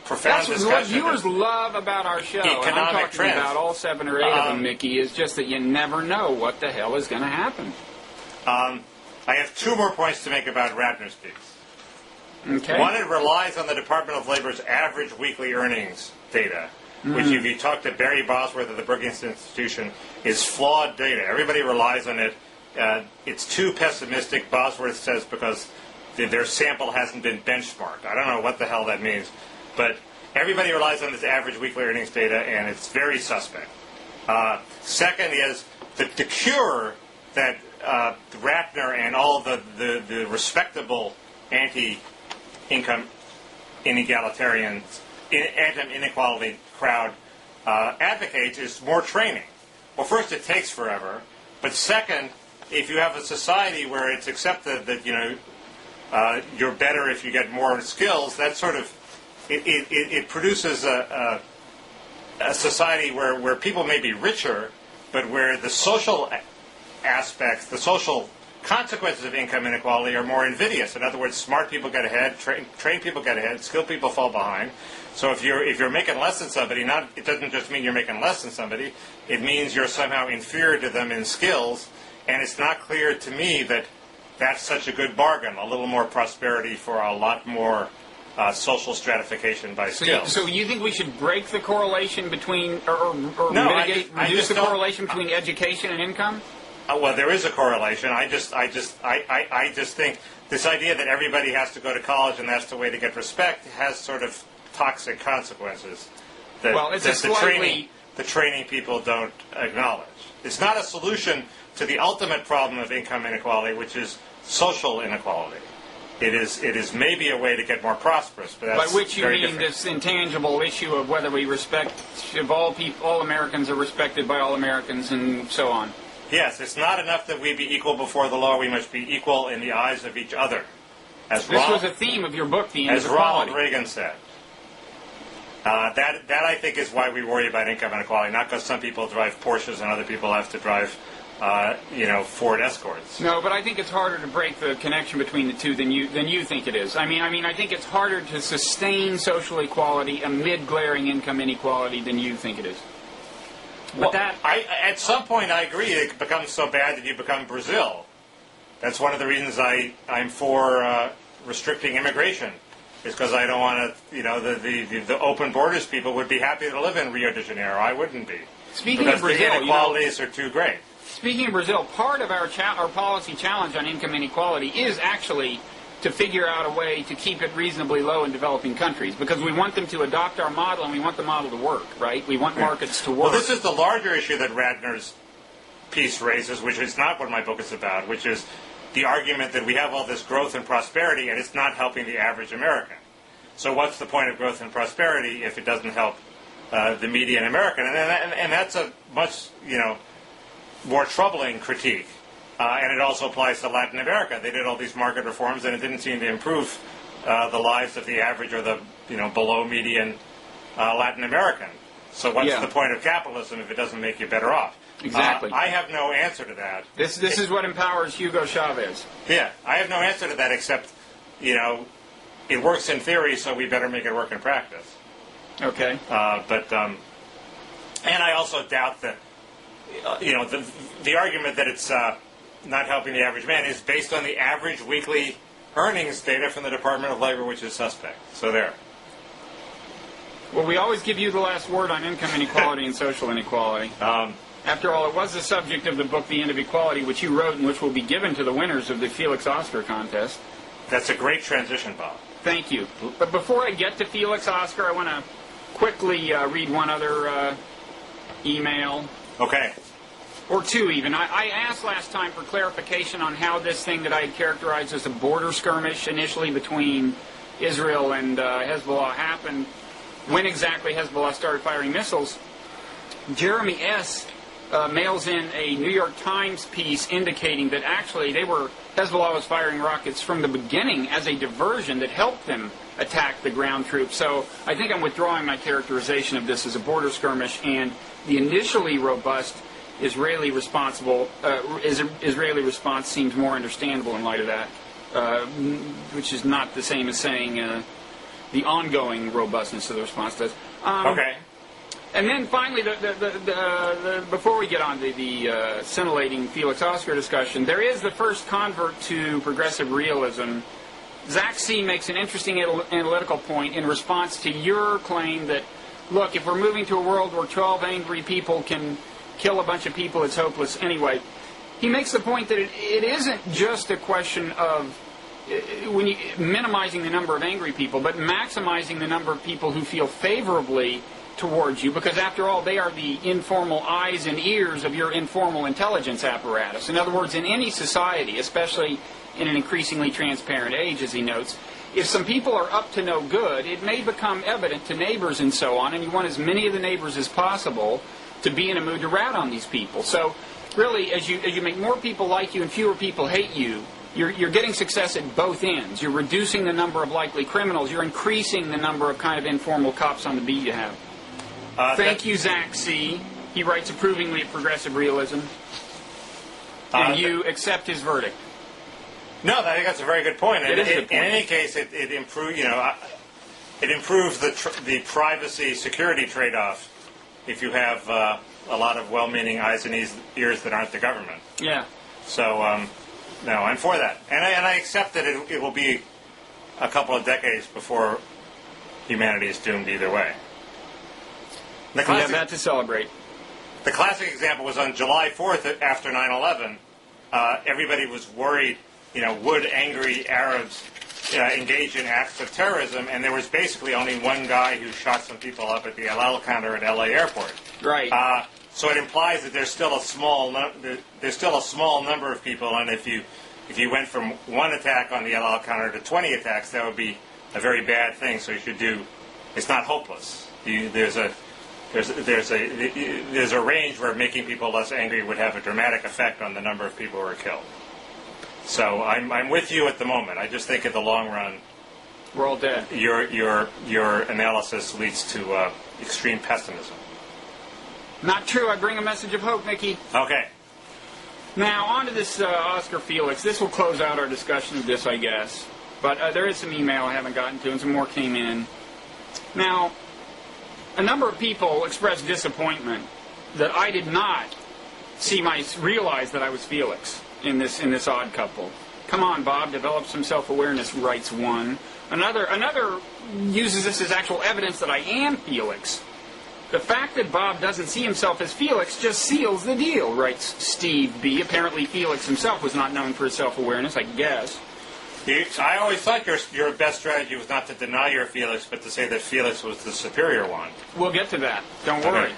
profound discussion. What viewers love about our show, and I'm talking trends. About all 7 or 8 of them, Mickey, is just that you never know what the hell is going to happen. I have 2 more points to make about Ratner's piece. Okay. One, it relies on the Department of Labor's average weekly earnings data, which, if you talk to Barry Bosworth of the Brookings Institution, is flawed data. Everybody relies on it. It's too pessimistic, Bosworth says, because their sample hasn't been benchmarked. I don't know what the hell that means, but everybody relies on this average weekly earnings data, and it's very suspect. Second is the cure that Ratner and all the respectable anti-income anti-inequality crowd advocates is more training. Well, first, it takes forever, but second, if you have a society where it's accepted that you're better if you get more skills, that sort of it produces a society where people may be richer, but where the social aspects, the social consequences of income inequality are more invidious. In other words, smart people get ahead, trained people get ahead, skilled people fall behind. So if you're making less than somebody, it doesn't just mean you're making less than somebody. It means you're somehow inferior to them in skills, and it's not clear to me that that's such a good bargain. A little more prosperity for a lot more social stratification by skills. So you think we should break the correlation between, or reduce the correlation between education and income? Well, there is a correlation. I just think this idea that everybody has to go to college and that's the way to get respect has sort of toxic consequences that, the training people don't acknowledge. It's not a solution to the ultimate problem of income inequality, which is social inequality. It is maybe a way to get more prosperous, but that's by which you mean different. This intangible issue of whether we respect, if all Americans are respected by all Americans and so on. Yes, it's not enough that we be equal before the law. We must be equal in the eyes of each other. This was a theme of your book, the end as of equality. Ronald Reagan said. That I think is why we worry about income inequality, not because some people drive Porsches and other people have to drive, Ford Escorts. No, but I think it's harder to break the connection between the two than you think it is. I mean, I think it's harder to sustain social equality amid glaring income inequality than you think it is. But at some point, I agree. It becomes so bad that you become Brazil. That's one of the reasons I'm for restricting immigration. Is because I don't want to. The open borders people would be happy to live in Rio de Janeiro. I wouldn't be. Speaking of Brazil, the inequalities are too great. Speaking of Brazil, part of our policy challenge on income inequality is actually to figure out a way to keep it reasonably low in developing countries, because we want them to adopt our model and we want the model to work, right? We want markets to work. Well, this is the larger issue that Ratner's piece raises, which is not what my book is about, which is the argument that we have all this growth and prosperity and it's not helping the average American. So what's the point of growth and prosperity if it doesn't help the median American? And that's a much, more troubling critique. And it also applies to Latin America. They did all these market reforms, and it didn't seem to improve the lives of the average or the below median Latin American. So what's the point of capitalism if it doesn't make you better off? Exactly. I have no answer to that. This is what empowers Hugo Chavez. Yeah, I have no answer to that except it works in theory, so we better make it work in practice. Okay. And I also doubt that, the argument that it's not helping the average man is based on the average weekly earnings data from the Department of Labor, which is suspect. So there. Well, we always give you the last word on income inequality and social inequality. After all, it was the subject of the book, The End of Equality, which you wrote and which will be given to the winners of the Felix Oscar contest. That's a great transition, Bob. Thank you. But before I get to Felix Oscar, I want to quickly read one other email. Okay. Or two, even. I asked last time for clarification on how this thing that I had characterized as a border skirmish initially between Israel and Hezbollah happened, when exactly Hezbollah started firing missiles. Jeremy S. mails in a New York Times piece indicating that actually Hezbollah was firing rockets from the beginning as a diversion that helped them attack the ground troops. So I think I'm withdrawing my characterization of this as a border skirmish, and the initially robust Israeli response seems more understandable in light of that, which is not the same as saying the ongoing robustness of the response does. Okay. And then finally, before we get on to the scintillating Felix Oscar discussion, there is the first convert to progressive realism. Zach C. makes an interesting analytical point in response to your claim that, look, if we're moving to a world where 12 angry people can kill a bunch of people, it's hopeless anyway. He makes the point that it isn't just a question of minimizing the number of angry people, but maximizing the number of people who feel favorably towards you, because after all, they are the informal eyes and ears of your informal intelligence apparatus. In other words, in any society, especially in an increasingly transparent age, as he notes, if some people are up to no good, it may become evident to neighbors and so on, and you want as many of the neighbors as possible to be in a mood to rat on these people. So really, as you make more people like you and fewer people hate you, you're getting success at both ends. You're reducing the number of likely criminals. You're increasing the number of kind of informal cops on the beat you have. Thank you, Zach C. He writes approvingly of progressive realism. And you accept his verdict. No, I think that's a very good point. It is a good point. In any case, it improves, it improves the privacy security trade-off if you have a lot of well-meaning eyes and ears that aren't the government. Yeah. So, no, I'm for that, and I accept that it will be a couple of decades before humanity is doomed either way. We have that to celebrate. The classic example was on July 4th after 9/11. Everybody was worried, would angry Arabs engage in acts of terrorism? And there was basically only one guy who shot some people up at the El Al counter at LA airport. Right. So it implies that there's still a small number of people, and if you went from one attack on the El Al counter to 20 attacks, that would be a very bad thing. So you should do. It's not hopeless. There's a range where making people less angry would have a dramatic effect on the number of people who are killed. So I'm with you at the moment. I just think in the long run, we're all dead. Your analysis leads to extreme pessimism. Not true. I bring a message of hope, Mickey. Okay. Now on to this Oscar Felix. This will close out our discussion of this, I guess. But there is some email I haven't gotten to, and some more came in. Now, a number of people expressed disappointment that I did not realize that I was Felix in this odd couple. Come on, Bob, develop some self-awareness, writes one. Another uses this as actual evidence that I am Felix. The fact that Bob doesn't see himself as Felix just seals the deal, writes Steve B. Apparently Felix himself was not known for his self-awareness, I guess. I always thought your best strategy was not to deny your Felix, but to say that Felix was the superior one. We'll get to that. Don't worry. Okay.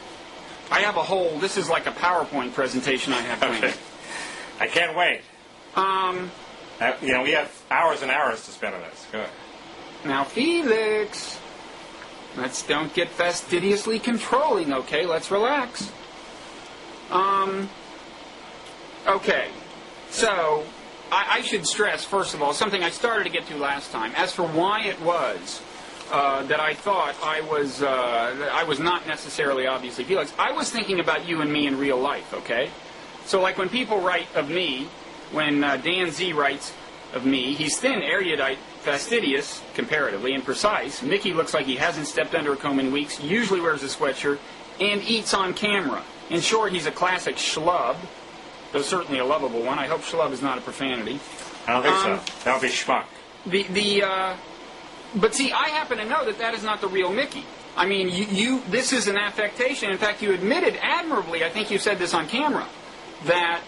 I have this is like a PowerPoint presentation I have planned. Okay. I can't wait. We have hours and hours to spend on this. Go ahead. Now, Felix, don't get fastidiously controlling, okay? Let's relax. Okay. So, I should stress, first of all, something I started to get to last time. As for why it was that I thought I was not necessarily obviously Felix, I was thinking about you and me in real life, okay? So like when people write of me, when Dan Z writes, of me. He's thin, erudite, fastidious, comparatively, and precise. Mickey looks like he hasn't stepped under a comb in weeks, usually wears a sweatshirt, and eats on camera. In short, he's a classic schlub, though certainly a lovable one. I hope schlub is not a profanity. I don't think so. That would be schmuck. But see, I happen to know that is not the real Mickey. I mean, this is an affectation. In fact, you admitted admirably, I think you said this on camera, that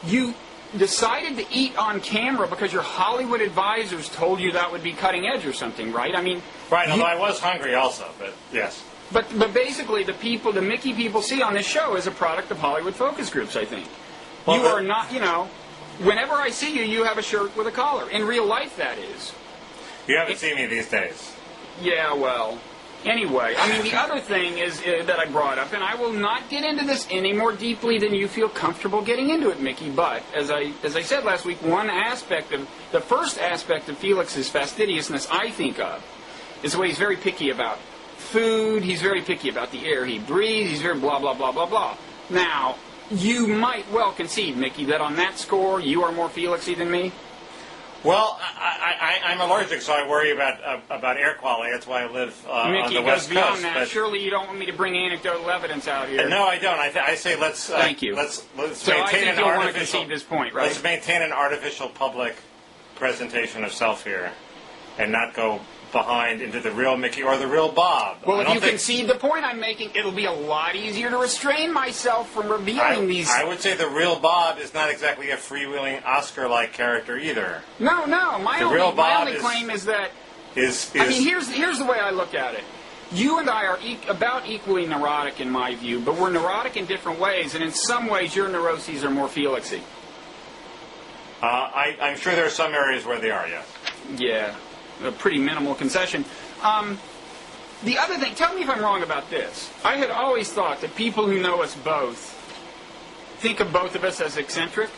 you decided to eat on camera because your Hollywood advisors told you that would be cutting edge or something, right? I mean... Right, although I was hungry also, but yes. But basically, the Mickey people see on this show is a product of Hollywood focus groups, I think. Well, you are not, whenever I see you, you have a shirt with a collar. In real life, that is. You haven't seen me these days. Yeah, well... Anyway, I mean, the other thing is that I brought up, and I will not get into this any more deeply than you feel comfortable getting into it, Mickey, but, as I said last week, the first aspect of Felix's fastidiousness I think of is the way he's very picky about food, he's very picky about the air he breathes, he's very blah, blah, blah, blah, blah. Now, you might well concede, Mickey, that on that score, you are more Felixy than me? Well, I'm allergic, so I worry about air quality. That's why I live on the West Coast. Mickey, it goes beyond that. Surely you don't want me to bring anecdotal evidence out here. No, I don't. I say let's. Thank you. Let's so maintain I think an you'll artificial. Want to concede this point, right? Let's maintain an artificial public presentation of self here, and not go behind into the real Mickey or the real Bob. Well, if you concede the point I'm making, it'll be a lot easier to restrain myself from revealing these... I would say the real Bob is not exactly a freewheeling Oscar-like character either. No. My only claim is that... I mean, here's the way I look at it. You and I are about equally neurotic in my view, but we're neurotic in different ways, and in some ways your neuroses are more Felixy. I'm sure there are some areas where they are, yes. Yeah. A pretty minimal concession. The other thing, tell me if I'm wrong about this. I had always thought that people who know us both think of both of us as eccentric.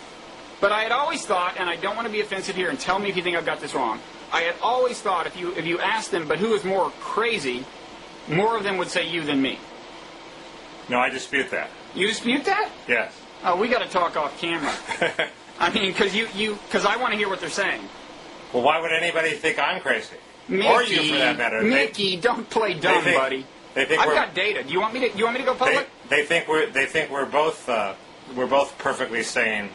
But I had always thought, and I don't want to be offensive here, and tell me if you think I've got this wrong. I had always thought if you asked them, but who is more crazy, more of them would say you than me. No, I dispute that. You dispute that? Yes. Oh, we got to talk off camera. I mean, because I want to hear what they're saying. Well, why would anybody think I'm crazy? Mickey, or you, for that matter? Mickey, don't play dumb, buddy. I've got data. Do you want me to go public? They think we're both perfectly sane,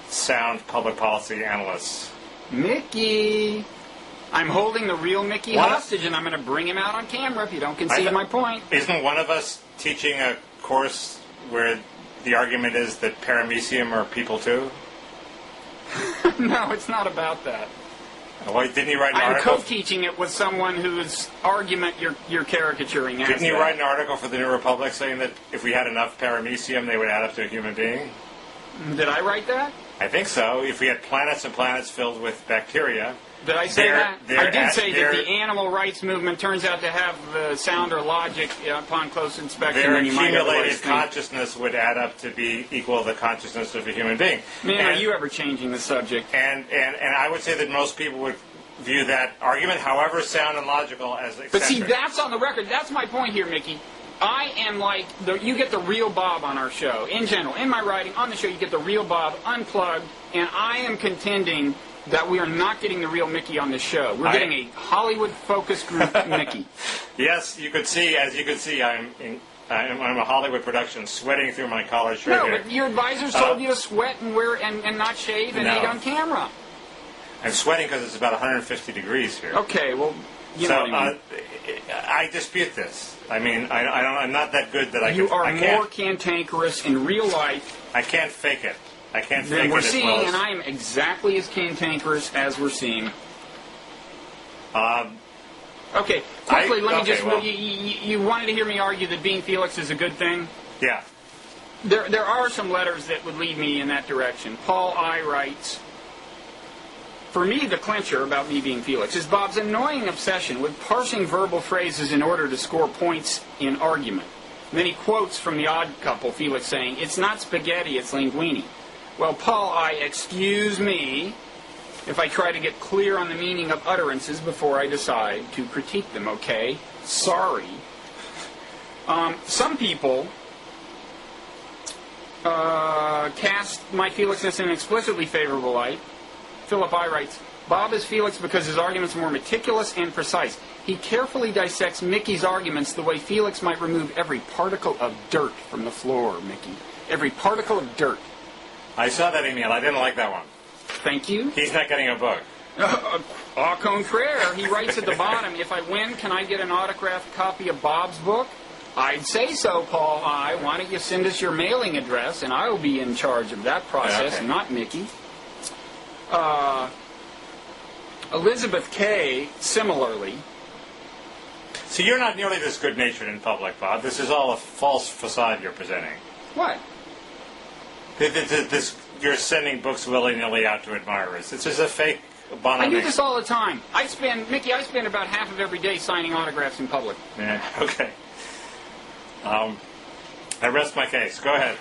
sound public policy analysts. Mickey, I'm holding the real Mickey hostage, and I'm going to bring him out on camera if you don't concede my point. Isn't one of us teaching a course where the argument is that paramecium are people too? No, it's not about that. Well, didn't you write an article? I'm co-teaching it with someone whose argument you're caricaturing. Didn't you write an article for the New Republic saying that if we had enough paramecium, they would add up to a human being? Did I write that? I think so. If we had planets and planets filled with bacteria... Did I say that? I did say that the animal rights movement turns out to have the sounder logic upon close inspection. Their accumulated consciousness would add up to be equal to the consciousness of a human being. Man, are you ever changing the subject? And I would say that most people would view that argument, however sound and logical, as eccentric. But see, that's on the record. That's my point here, Mickey. I am like, you get the real Bob on our show. In general, in my writing, on the show, you get the real Bob unplugged, and I am contending that we are not getting the real Mickey on this show. We're getting a Hollywood focus group Mickey. Yes, you could see, I'm a Hollywood production, sweating through my collared shirt here. No, but your advisors told you to sweat and wear and not shave and eat on camera. I'm sweating because it's about 150 degrees here. Okay, well, you know what I mean. I dispute this. I mean, I'm not that good that I can... You are more cantankerous in real life. I can't fake it. I can't fake then we're it as seeing, well as... and I am exactly as cantankerous as we're seeing. Okay, quickly, let me just... Well, you wanted to hear me argue that being Felix is a good thing? Yeah. There are some letters that would lead me in that direction. Paul I. writes, for me, the clincher about me being Felix is Bob's annoying obsession with parsing verbal phrases in order to score points in argument. And then he quotes from The Odd Couple, Felix saying, it's not spaghetti, it's linguine. Well, Paul I. excuse me if I try to get clear on the meaning of utterances before I decide to critique them, okay? Sorry. Some people cast my Felixness in an explicitly favorable light. Philip I. writes, Bob is Felix because his arguments are more meticulous and precise. He carefully dissects Mickey's arguments the way Felix might remove every particle of dirt from the floor, Mickey. Every particle of dirt. I saw that email. I didn't like that one. Thank you. He's not getting a book. Au contraire, he writes at the bottom, if I win, can I get an autographed copy of Bob's book? I'd say so, Paul I. Why don't you send us your mailing address, and I'll be in charge of that process, okay. Not Mickey. Elizabeth K., similarly. So you're not nearly this good-natured in public, Bob. This is all a false facade you're presenting. What? You're sending books willy-nilly out to admirers. This is a fake bonhomie. I do this all the time. Mickey, I spend about half of every day signing autographs in public. Yeah, okay. I rest my case. Go ahead.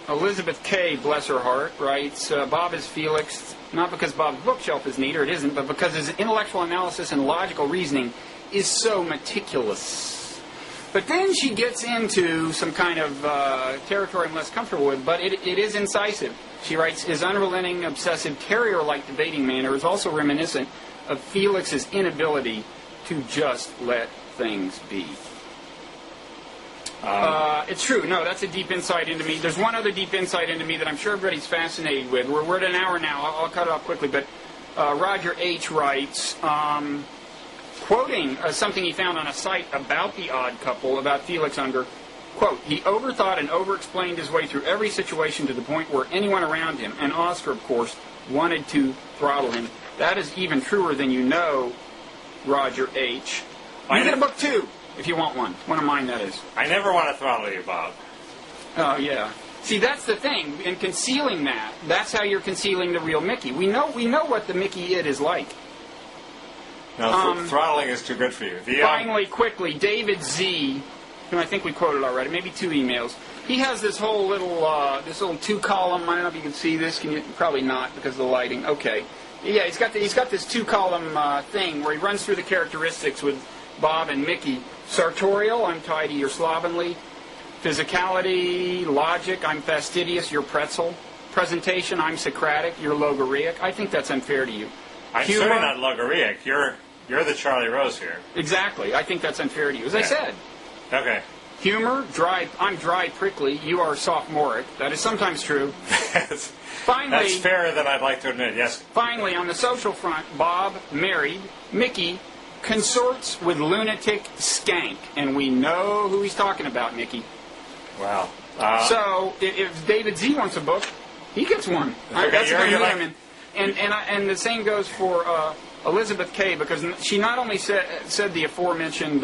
Elizabeth K., bless her heart, writes, Bob is Felix, not because Bob's bookshelf is neat, or it isn't, but because his intellectual analysis and logical reasoning is so meticulous. But then she gets into some kind of territory I'm less comfortable with, but it is incisive. She writes, his unrelenting, obsessive, terrier-like debating manner is also reminiscent of Felix's inability to just let things be. It's true. No, that's a deep insight into me. There's one other deep insight into me that I'm sure everybody's fascinated with. We're at an hour now. I'll cut it off quickly. But Roger H. writes, quoting something he found on a site about the odd couple, about Felix Unger, quote, he overthought and over-explained his way through every situation to the point where anyone around him, and Oscar, of course, wanted to throttle him. That is even truer than you know, Roger H. You get a book, too. If you want one. One of mine, that is. I never want to throttle you, Bob. Oh, yeah. See, that's the thing. In concealing that, that's how you're concealing the real Mickey. We know what the Mickey it is like. No, throttling is too good for you. Finally, quickly, David Z., who I think we quoted already, maybe 2 emails. He has this whole little 2-column, I don't know if you can see this. Can you? Probably not because of the lighting. Okay. Yeah, he's got this 2-column thing where he runs through the characteristics with Bob and Mickey. Sartorial, I'm tidy, you're slovenly. Physicality, logic, I'm fastidious, you're pretzel. Presentation, I'm Socratic, you're logorrheic. I think that's unfair to you. I'm certainly not logorrheic. You're the Charlie Rose here. Exactly. I think that's unfair to you. As I said. Okay. Humor, dry. I'm dry, prickly. You are sophomoric. That is sometimes true. Finally, that's fairer than I'd like to admit, yes. Finally, on the social front, Bob, married, Mickey, consorts with lunatic skank. And we know who he's talking about, Mickey. Wow. So, if David Z wants a book, he gets one. Okay, that's and the same goes for Elizabeth K., because she not only said the aforementioned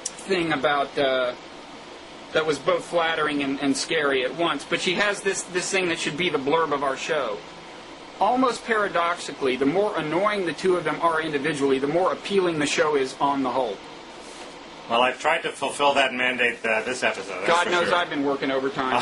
thing about that was both flattering and scary at once, but she has this thing that should be the blurb of our show. Almost paradoxically, the more annoying the two of them are individually, the more appealing the show is on the whole. Well, I've tried to fulfill that mandate this episode. God knows I've been working overtime.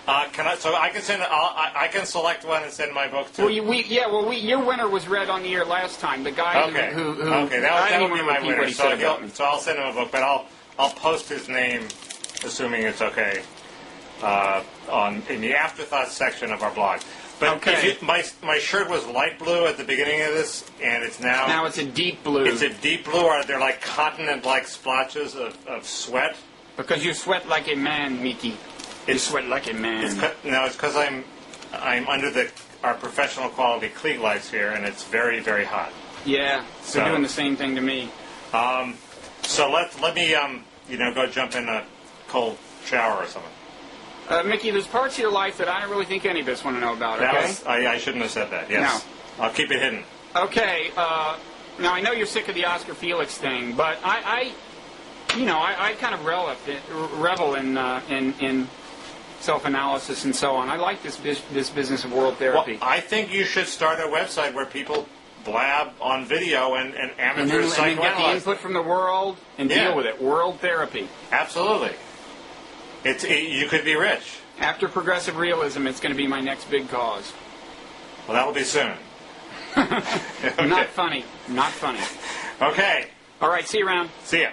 I can select one and send my book to. Well, your winner was read on the air last time. The guy who that would be my winner. So I'll send him a book, but I'll post his name, assuming it's okay, in the afterthought section of our blog. But my shirt was light blue at the beginning of this, and it's now it's a deep blue. It's a deep blue, or they're like cotton and like splotches of sweat. Because you sweat like a man, Mickey. You sweat like a man. It's because I'm under our professional quality Klieg lights here, and it's very, very hot. Yeah, they're doing the same thing to me. So let me go jump in a cold shower or something. Mickey, there's parts of your life that I don't really think any of us want to know about, okay? I shouldn't have said that, yes. No. I'll keep it hidden. Okay, now I know you're sick of the Oscar Felix thing, but I kind of revel in self-analysis and so on. I like this business of world therapy. Well, I think you should start a website where people blab on video and amateurs and then get the input from the world and deal with it. World therapy. Absolutely. You could be rich. After progressive realism, it's going to be my next big cause. Well, that will be soon. Okay. Not funny. Not funny. Okay. All right, see you around. See ya.